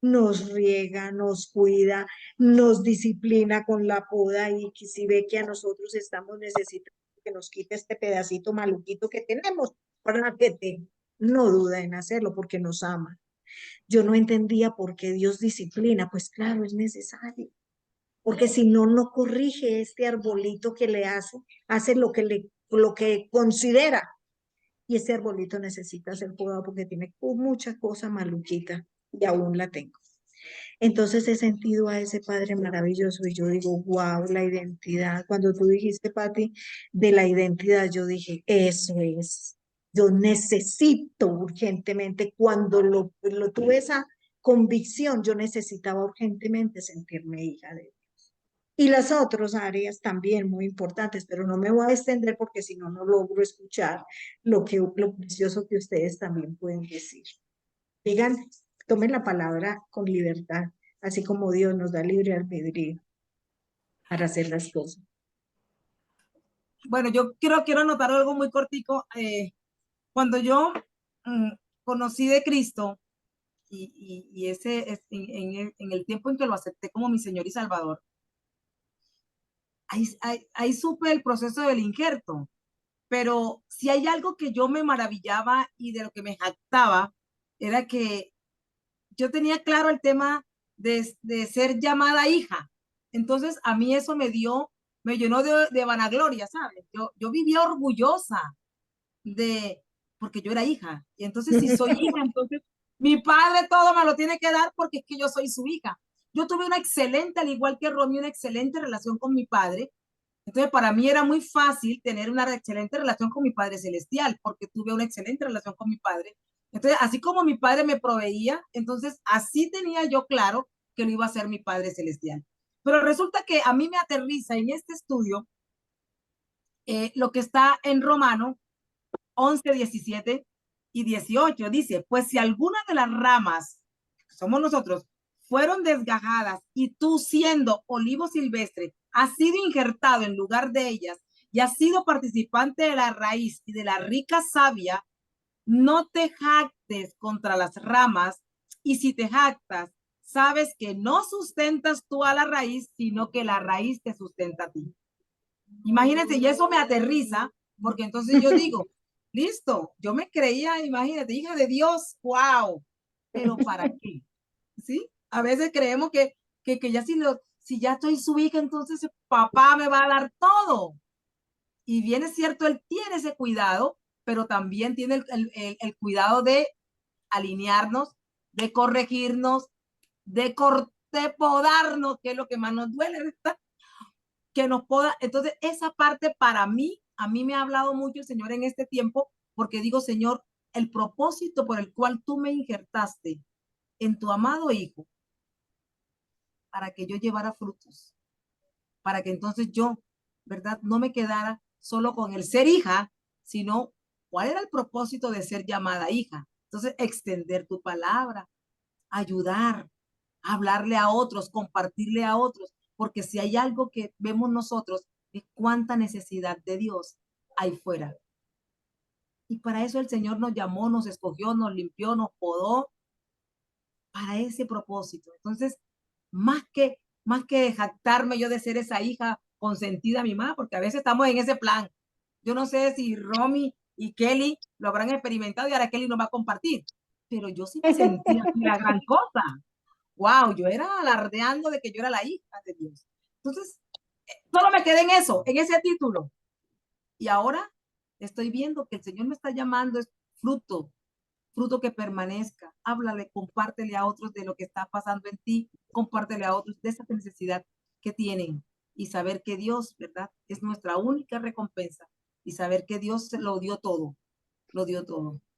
Nos riega, nos cuida, nos disciplina con la poda y que si ve que a nosotros estamos necesitando que nos quite este pedacito maluquito que tenemos, para que no duda en hacerlo porque nos ama. Yo no entendía por qué Dios disciplina, pues claro, es necesario, porque si no, no corrige este arbolito que le hace lo que considera, y ese arbolito necesita ser podado porque tiene mucha cosa maluquita y aún la tengo. Entonces he sentido a ese Padre maravilloso y yo digo, wow, la identidad. Cuando tú dijiste, Pati, de la identidad, yo dije, eso es. Yo necesito urgentemente, cuando lo tuve esa convicción, yo necesitaba urgentemente sentirme hija de Dios. Y las otras áreas también muy importantes, pero no me voy a extender porque si no, no logro escuchar lo precioso que ustedes también pueden decir. Digan, tomen la palabra con libertad, así como Dios nos da libre albedrío para hacer las cosas. Bueno, yo quiero anotar algo muy cortico. Cuando yo conocí de Cristo y ese en el tiempo en que lo acepté como mi Señor y Salvador, ahí supe el proceso del injerto. Pero si hay algo que yo me maravillaba y de lo que me jactaba, era que yo tenía claro el tema de ser llamada hija. Entonces a mí eso me llenó de vanagloria, ¿sabes? Yo vivía orgullosa de, porque yo era hija. Y entonces si soy hija, entonces mi padre todo me lo tiene que dar porque es que yo soy su hija. Yo tuve una excelente, al igual que Romy, una excelente relación con mi padre. Entonces, para mí era muy fácil tener una excelente relación con mi Padre Celestial, porque tuve una excelente relación con mi Padre, Entonces, así como mi padre me proveía, entonces así tenía yo claro que lo iba a hacer mi Padre Celestial. Pero resulta que a mí me aterriza en este estudio lo que está en Romano 11, 17 y 18. Dice, pues si alguna de las ramas, somos nosotros, fueron desgajadas y tú siendo olivo silvestre, has sido injertado en lugar de ellas y has sido participante de la raíz y de la rica savia, no te jactes contra las ramas, y si te jactas, sabes que no sustentas tú a la raíz, sino que la raíz te sustenta a ti. Imagínense, y eso me aterriza, porque entonces yo digo, listo, yo me creía, imagínate, hija de Dios, wow, pero ¿para qué? ¿Sí? A veces creemos que ya si ya estoy su hija, entonces papá me va a dar todo. Y bien es cierto, él tiene ese cuidado, pero también tiene el cuidado de alinearnos, de corregirnos, de podarnos, que es lo que más nos duele, ¿verdad? Que nos poda. Entonces, esa parte para mí, a mí me ha hablado mucho el Señor en este tiempo, porque digo, Señor, el propósito por el cual tú me injertaste en tu amado Hijo, para que yo llevara frutos, para que entonces yo, ¿verdad? No me quedara solo con el ser hija, sino cuál era el propósito de ser llamada hija. Entonces, extender tu palabra, ayudar, hablarle a otros, compartirle a otros, porque si hay algo que vemos nosotros es cuánta necesidad de Dios hay fuera. Y para eso el Señor nos llamó, nos escogió, nos limpió, nos podó para ese propósito. Entonces, más que jactarme yo de ser esa hija consentida a mi mamá, porque a veces estamos en ese plan. Yo no sé si Romy y Kelly lo habrán experimentado y ahora Kelly nos va a compartir, pero yo sí me sentía la gran cosa. Wow, yo era alardeando de que yo era la hija de Dios. Entonces, solo me quedé en eso, en ese título. Y ahora estoy viendo que el Señor me está llamando, es fruto, fruto que permanezca. Háblale, compártele a otros de lo que está pasando en ti, compártele a otros de esa necesidad que tienen y saber que Dios, ¿verdad? Es nuestra única recompensa y saber que Dios lo dio todo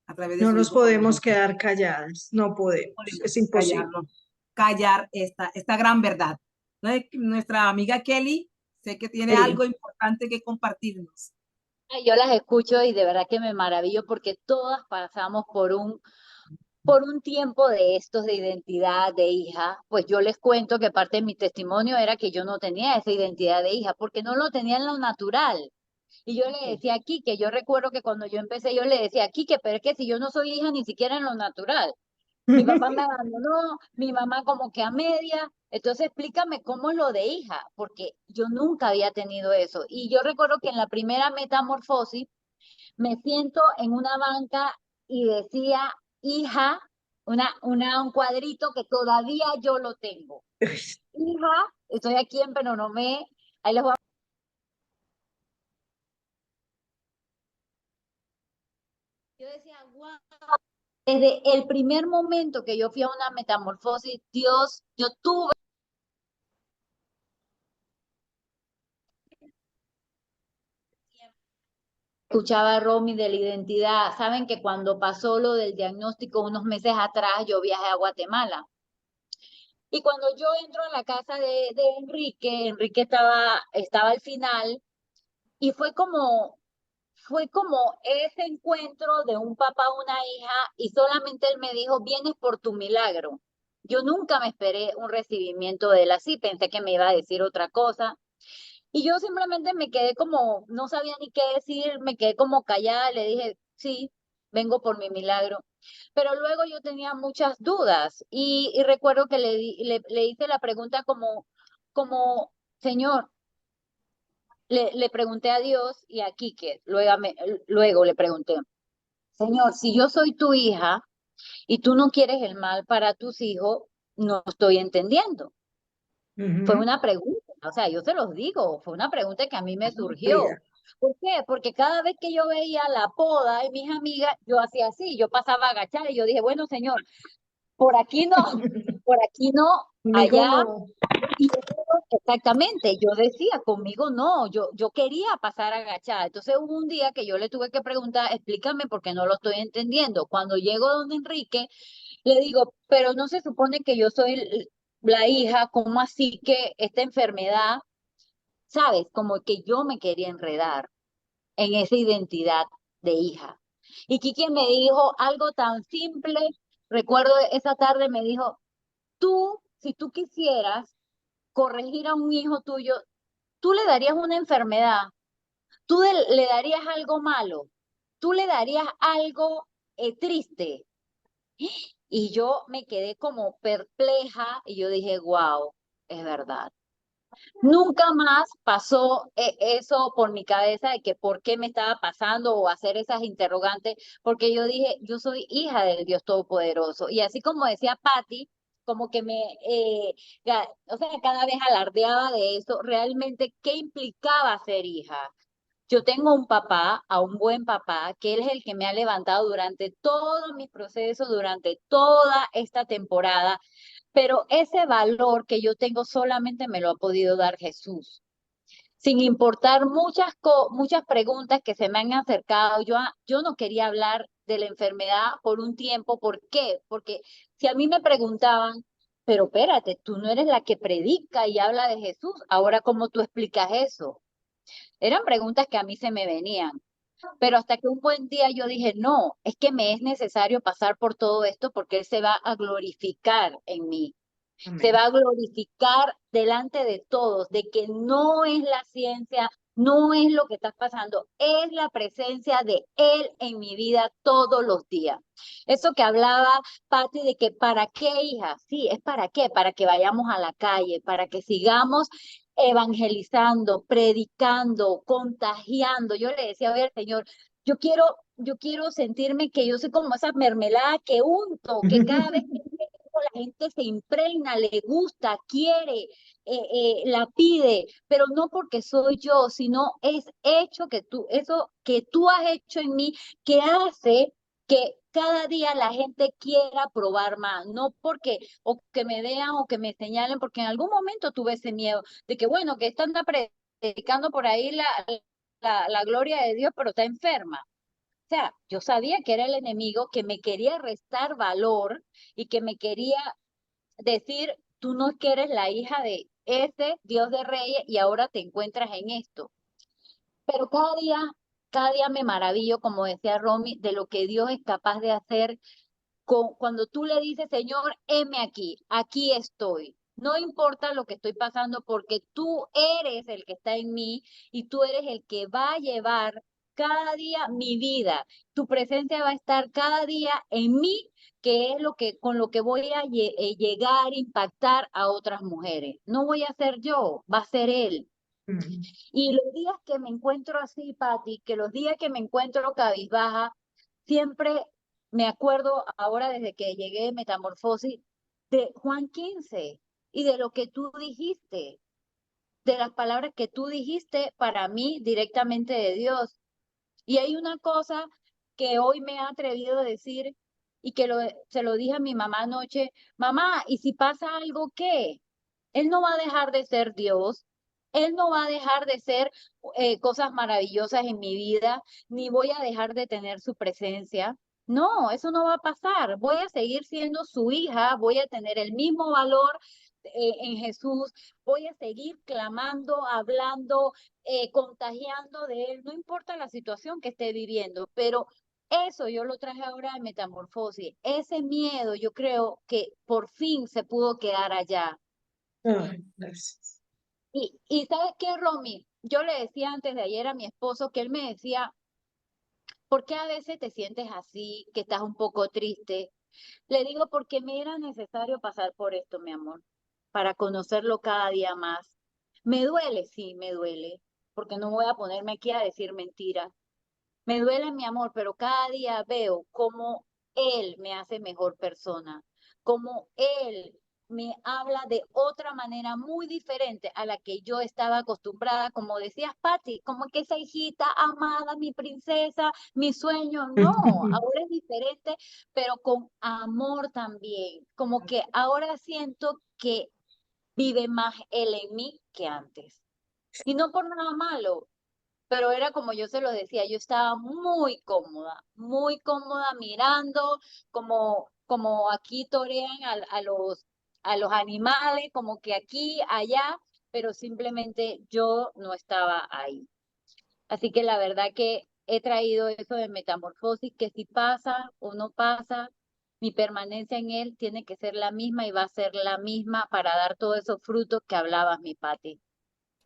a través de No su nos Hijo por podemos nosotros. quedar calladas, no podemos, es Podemos imposible. callar esta gran verdad. Nuestra amiga Kelly, sé que tiene Sí. algo importante que compartirnos. Ay, yo las escucho y de verdad que me maravillo porque todas pasamos por un tiempo de estos de identidad de hija. Pues yo les cuento que parte de mi testimonio era que yo no tenía esa identidad de hija porque no lo tenía en lo natural. Y yo le decía a Quique, yo recuerdo que cuando yo empecé, yo le decía a Quique, pero es que si yo no soy hija ni siquiera en lo natural. Mi papá me abandonó, mi mamá como que a media. Entonces explícame cómo es lo de hija, porque yo nunca había tenido eso. Y yo recuerdo que en la primera metamorfosis me siento en una banca y decía hija, un cuadrito que todavía yo lo tengo. Hija, estoy aquí en Penonomé, ahí les voy a... Yo decía, wow, desde el primer momento que yo fui a una metamorfosis, Dios, yo tuve, escuchaba a Romy de la identidad. Saben que cuando pasó lo del diagnóstico unos meses atrás, yo viajé a Guatemala. Y cuando yo entro a la casa de Enrique, Enrique estaba al final y fue como ese encuentro de un papá, una hija, y solamente él me dijo, vienes por tu milagro. Yo nunca me esperé un recibimiento de él así, pensé que me iba a decir otra cosa. Y yo simplemente me quedé como, no sabía ni qué decir, me quedé como callada, le dije, sí, vengo por mi milagro. Pero luego yo tenía muchas dudas y recuerdo que le hice la pregunta como, Señor, le pregunté a Dios y a Quique, luego le pregunté, Señor, si yo soy tu hija y tú no quieres el mal para tus hijos, no estoy entendiendo. Fue Ujú. una pregunta, o sea, yo se los digo, fue una pregunta que a mí me surgió. Mira. ¿Por qué? Porque cada vez que yo veía la poda de mis amigas, yo hacía así, yo pasaba agachada y yo dije, bueno, señor, por aquí no, por aquí no, Conmigo allá. no. Y Exactamente, yo decía, conmigo no, yo quería pasar agachada. Entonces hubo un día que yo le tuve que preguntar, explícame porque no lo estoy entendiendo. Cuando llego donde Enrique, le digo, pero no se supone que yo soy la hija, ¿cómo así que esta enfermedad, sabes? Como que yo me quería enredar en esa identidad de hija. Y Kiki me dijo algo tan simple, recuerdo esa tarde me dijo, tú, si tú quisieras corregir a un hijo tuyo, tú le darías una enfermedad, tú le darías algo malo, tú le darías algo triste. Y yo me quedé como perpleja y yo dije, wow, es verdad. Nunca más pasó eso por mi cabeza de que por qué me estaba pasando o hacer esas interrogantes, porque yo dije, yo soy hija del Dios Todopoderoso. Y así como decía Patty, como que o sea, cada vez alardeaba de eso, realmente, ¿qué implicaba ser hija? Yo tengo un papá, a un buen papá, que él es el que me ha levantado durante todos mis procesos, durante toda esta temporada, pero ese valor que yo tengo solamente me lo ha podido dar Jesús. Sin importar muchas preguntas que se me han acercado, yo no quería hablar de la enfermedad por un tiempo. ¿Por qué? Porque si a mí me preguntaban, pero espérate, tú no eres la que predica y habla de Jesús, ahora ¿cómo tú explicas eso? Eran preguntas que a mí se me venían. Pero hasta que un buen día yo dije, no, es que me es necesario pasar por todo esto porque Él se va a glorificar en mí, se Amén. va a glorificar delante de todos, de que no es la ciencia, no es lo que está pasando, es la presencia de Él en mi vida todos los días. Eso que hablaba Patti de que para qué, hija, sí, es para que vayamos a la calle, para que sigamos evangelizando, predicando, contagiando. Yo le decía hoy al Señor, yo quiero sentirme que yo soy como esa mermelada que unto, que cada vez que la gente se impregna, le gusta, quiere, la pide, pero no porque soy yo, sino es hecho que tú, eso que tú has hecho en mí, que hace que cada día la gente quiera probar más, no porque o que me vean o que me señalen, porque en algún momento tuve ese miedo de que, bueno, que esta anda predicando por ahí la gloria de Dios, pero está enferma. O sea, yo sabía que era el enemigo que me quería restar valor y que me quería decir, tú no es que eres la hija de ese Dios de Reyes y ahora te encuentras en esto. Pero cada día me maravillo, como decía Romy, de lo que Dios es capaz de hacer cuando tú le dices, Señor, heme aquí, aquí estoy. No importa lo que estoy pasando porque tú eres el que está en mí y tú eres el que va a llevar cada día mi vida. Tu presencia va a estar cada día en mí, que es lo que con lo que voy a llegar, impactar a otras mujeres. No voy a ser yo, va a ser él. Mm. Y los días que me encuentro así, Patti, que los días que me encuentro cabizbaja, siempre me acuerdo ahora desde que llegué de Metamorfosis de Juan 15 y de lo que tú dijiste, de las palabras que tú dijiste para mí directamente de Dios. Y hay una cosa que hoy me he atrevido a decir y que se lo dije a mi mamá anoche, mamá, ¿y si pasa algo qué? Él no va a dejar de ser Dios, Él no va a dejar de ser cosas maravillosas en mi vida, ni voy a dejar de tener su presencia. No, eso no va a pasar. Voy a seguir siendo su hija, voy a tener el mismo valor en Jesús, voy a seguir clamando, hablando, contagiando de Él, no importa la situación que esté viviendo, pero eso yo lo traje ahora de Metamorfosis. Ese miedo yo creo que por fin se pudo quedar allá. Ay, gracias. Y ¿sabes qué, Romy? Yo le decía antes de ayer a mi esposo que él me decía, ¿por qué a veces te sientes así, que estás un poco triste? Le digo, porque me era necesario pasar por esto, mi amor, para conocerlo cada día más. Me duele, sí, me duele, porque no voy a ponerme aquí a decir mentiras. Me duele, mi amor, pero cada día veo cómo él me hace mejor persona, cómo él me habla de otra manera muy diferente a la que yo estaba acostumbrada, como decías, Patti, como que esa hijita amada, mi princesa, mi sueño, no, ahora es diferente, pero con amor también, como que ahora siento que vive más él en mí que antes. Y no por nada malo, pero era como yo se lo decía, yo estaba muy cómoda mirando como aquí torean a los animales, como que aquí, allá, pero simplemente yo no estaba ahí. Así que la verdad que he traído eso de metamorfosis, que si pasa o no pasa, mi permanencia en él tiene que ser la misma y va a ser la misma para dar todos esos frutos que hablabas, mi Pati.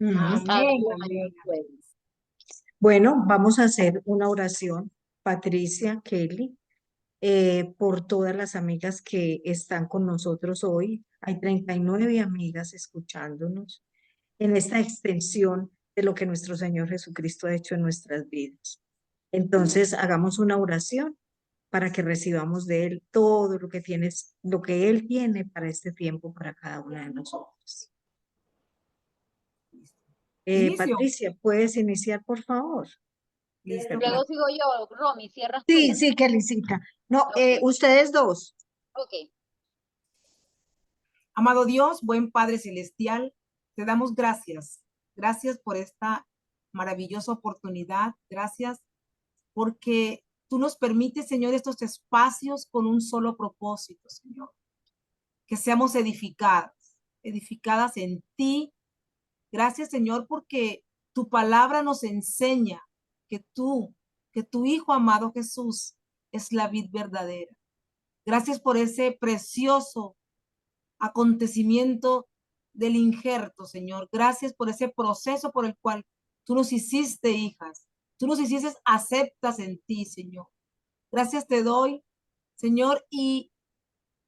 Ujú. A Amén, darlos a amén. los pueblos. Bueno, vamos a hacer una oración, Patricia, Kelly, por todas las amigas que están con nosotros hoy. Hay 39 amigas escuchándonos en esta extensión de lo que nuestro Señor Jesucristo ha hecho en nuestras vidas. Entonces, hagamos una oración para que recibamos de Él todo lo que tienes, lo que Él tiene para este tiempo para cada una de nosotros. Inicio. Patricia, ¿puedes iniciar, por favor? Listo, Luego claro. sigo yo, Romy, cierras Sí, tú. sí, Kelicita. No, Ok, ustedes dos. ok. Amado Dios, buen Padre Celestial, te damos gracias. Gracias por esta maravillosa oportunidad. Gracias porque tú nos permites, Señor, estos espacios con un solo propósito, Señor. Que seamos edificadas, edificadas en ti. Gracias, Señor, porque tu palabra nos enseña que tu Hijo amado Jesús es la vid verdadera. Gracias por ese precioso acontecimiento del injerto, Señor. Gracias por ese proceso por el cual tú nos hiciste hijas. Tú nos hiciste aceptas en ti, Señor. Gracias te doy, Señor, y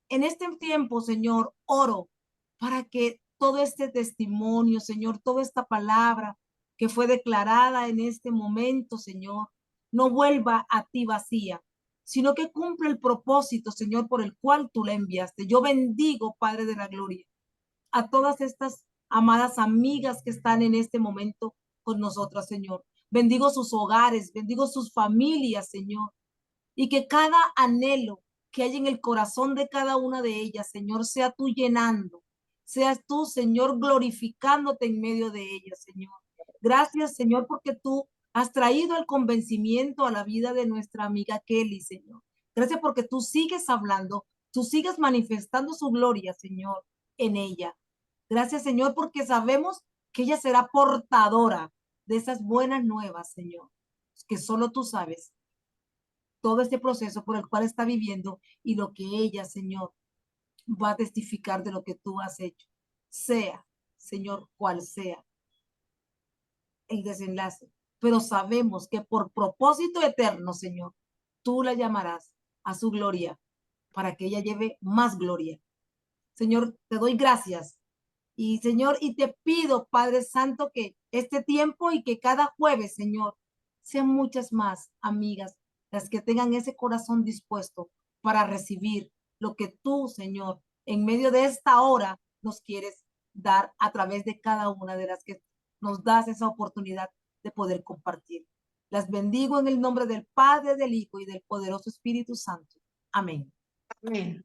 en este tiempo, Señor, oro para que todo este testimonio, Señor, toda esta palabra que fue declarada en este momento, Señor, no vuelva a ti vacía, sino que cumpla el propósito, Señor, por el cual tú la enviaste. Yo bendigo, Padre de la Gloria, a todas estas amadas amigas que están en este momento con nosotras, Señor. Bendigo sus hogares, bendigo sus familias, Señor, y que cada anhelo que hay en el corazón de cada una de ellas, Señor, sea tú llenando, seas tú, Señor, glorificándote en medio de ellas, Señor. Gracias, Señor, porque tú has traído el convencimiento a la vida de nuestra amiga Kelly, Señor. Gracias porque tú sigues hablando, tú sigues manifestando su gloria, Señor, en ella. Gracias, Señor, porque sabemos que ella será portadora de esas buenas nuevas, Señor, que solo tú sabes todo este proceso por el cual está viviendo y lo que ella, Señor, va a testificar de lo que tú has hecho. Sea, Señor, cual sea el desenlace. Pero sabemos que por propósito eterno, Señor, tú la llamarás a su gloria para que ella lleve más gloria. Señor, te doy gracias. Y Señor, y te pido, Padre Santo, que este tiempo y que cada jueves, Señor, sean muchas más amigas las que tengan ese corazón dispuesto para recibir lo que tú, Señor, en medio de esta hora nos quieres dar a través de cada una de las que nos das esa oportunidad de poder compartir. Las bendigo en el nombre del Padre, del Hijo y del poderoso Espíritu Santo. Amén. Amén.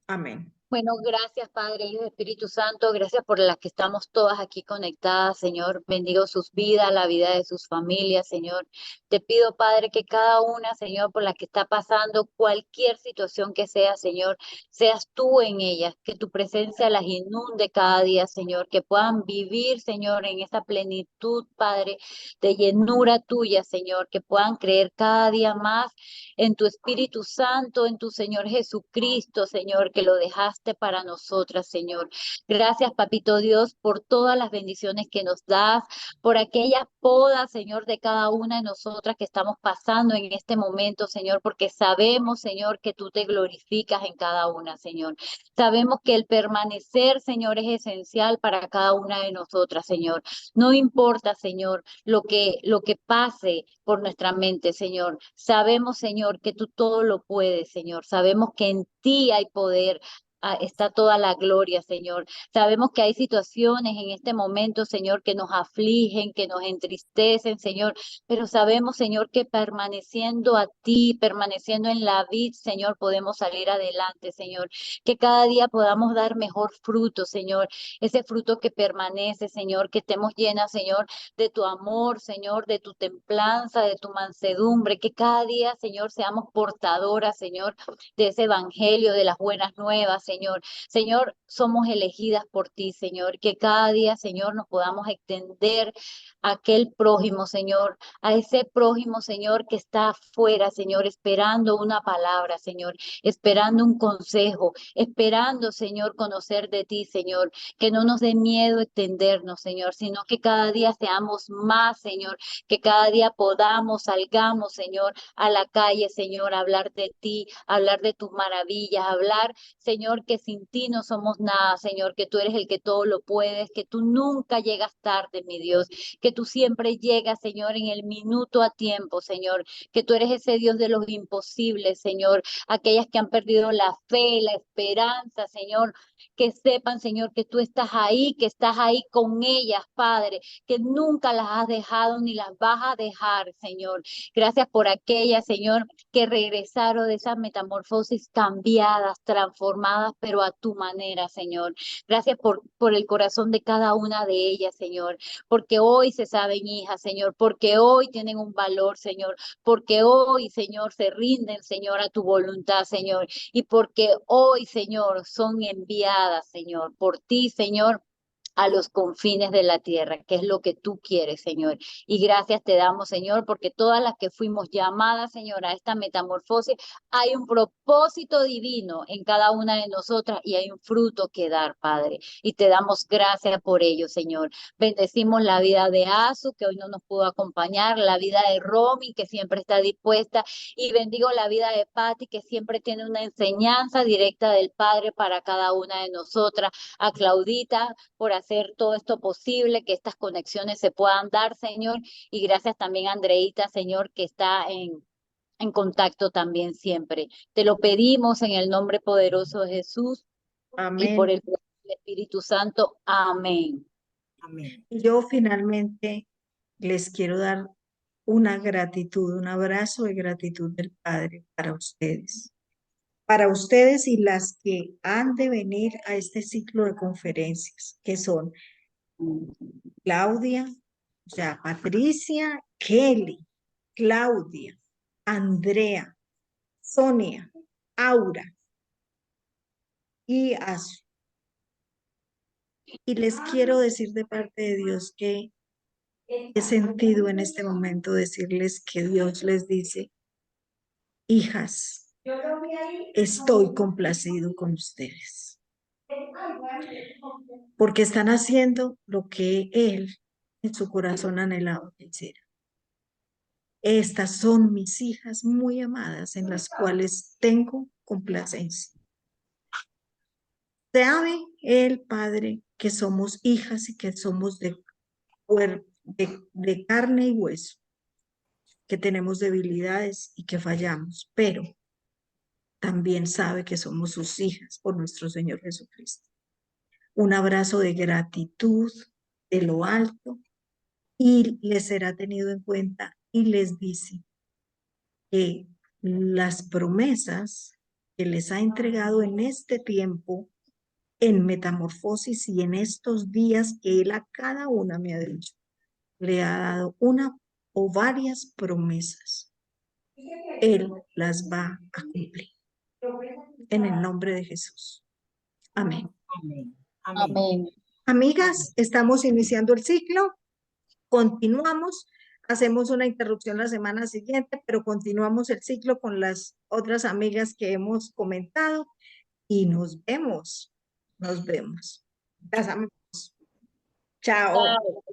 Amén. Bueno, gracias Padre, Hijo y Espíritu Santo, gracias por las que estamos todas aquí conectadas, Señor. Bendigo sus vidas, la vida de sus familias, Señor. Te pido, Padre, que cada una, Señor, por la que está pasando cualquier situación que sea, Señor, seas tú en ellas, que tu presencia las inunde cada día, Señor, que puedan vivir, Señor, en esa plenitud, Padre, de llenura tuya, Señor, que puedan creer cada día más en tu Espíritu Santo, en tu Señor Jesucristo, Señor, que lo dejaste para nosotras, Señor. Gracias, Papito Dios, por todas las bendiciones que nos das, por aquellas podas, Señor, de cada una de nosotras que estamos pasando en este momento, Señor, porque sabemos, Señor, que tú te glorificas en cada una, Señor. Sabemos que el permanecer, Señor, es esencial para cada una de nosotras, Señor. No importa, Señor, lo que pase por nuestra mente, Señor. Sabemos, Señor, que tú todo lo puedes, Señor. Sabemos que en ti hay poder. está toda la gloria, Señor. Sabemos que hay situaciones en este momento, Señor, que nos afligen, que nos entristecen, Señor, pero sabemos, Señor, que permaneciendo a ti, permaneciendo en la vid, Señor, podemos salir adelante, Señor. Que cada día podamos dar mejor fruto, Señor. Ese fruto que permanece, Señor, que estemos llenas, Señor, de tu amor, Señor, de tu templanza, de tu mansedumbre. Que cada día, Señor, seamos portadoras, Señor, de ese evangelio, de las buenas nuevas, Señor. Señor, somos elegidas por ti, Señor. Que cada día, Señor, nos podamos extender a aquel prójimo, Señor, a ese prójimo, Señor, que está afuera, Señor, esperando una palabra, Señor, esperando un consejo, esperando, Señor, conocer de ti, Señor. Que no nos dé miedo extendernos, Señor, sino que cada día seamos más, Señor, que cada día podamos, salgamos, Señor, a la calle, Señor, a hablar de ti, a hablar de tus maravillas, a hablar, Señor, que sin ti no somos nada, Señor, que tú eres el que todo lo puedes, que tú nunca llegas tarde, mi Dios, que tú siempre llegas, Señor, en el minuto a tiempo, Señor, que tú eres ese Dios de los imposibles, Señor, aquellas que han perdido la fe, la esperanza, Señor, que sepan, Señor, que tú que estás ahí con ellas, Padre, que nunca las has dejado ni las vas a dejar, Señor. Gracias por aquellas, Señor, que regresaron de esas metamorfosis cambiadas, transformadas, pero a tu manera, Señor. Gracias por el corazón de cada una de ellas, Señor, porque hoy se saben hijas, Señor, porque hoy tienen un valor, Señor, porque hoy, Señor, se rinden, Señor, a tu voluntad, Señor, y porque hoy, Señor, son enviadas, Señor, por ti, Señor, a los confines de la tierra, que es lo que tú quieres, Señor. Y gracias te damos, Señor, porque todas las que fuimos llamadas, Señor, a esta metamorfosis, hay un propósito divino en cada una de nosotras y hay un fruto que dar, Padre. Y te damos gracias por ello, Señor. Bendecimos la vida de Azu, que hoy no nos pudo acompañar, la vida de Romy, que siempre está dispuesta, y bendigo la vida de Patti, que siempre tiene una enseñanza directa del Padre para cada una de nosotras, a Claudita, por hacer todo esto posible, que estas conexiones se puedan dar, Señor. Y gracias también a Andreita, Señor, que está en contacto también siempre. Te lo pedimos en el nombre poderoso de Jesús y por Amén. el poder del Espíritu Santo. Amén. Amén. Y yo finalmente les quiero dar una gratitud, un abrazo de gratitud del Padre para ustedes y las que han de venir a este ciclo de conferencias, que son Claudia, o sea, Patricia, Kelly, Claudia, Andrea, Sonia, Aura y Azu. Y les quiero decir de parte de Dios que he sentido en este momento decirles que Dios les dice, hijas, estoy complacido con ustedes, porque están haciendo lo que Él en su corazón anhelaba que hiciera. Estas son mis hijas muy amadas en las cuales tengo complacencia. Sabe el Padre que somos hijas y que somos de carne y hueso, que tenemos debilidades y que fallamos, pero también sabe que somos sus hijas por nuestro Señor Jesucristo. Un abrazo de gratitud de lo alto y les será tenido en cuenta y les dice que las promesas que les ha entregado en este tiempo, en metamorfosis y en estos días que Él a cada una me ha dicho, le ha dado una o varias promesas. Él las va a cumplir. En el nombre de Jesús. Amén. Amén. Amén. Amén. Amigas, estamos iniciando el ciclo. Continuamos. Hacemos una interrupción la semana siguiente, pero continuamos el ciclo con las otras amigas que hemos comentado y nos vemos. Nos vemos. Las amamos. Chao. Chao.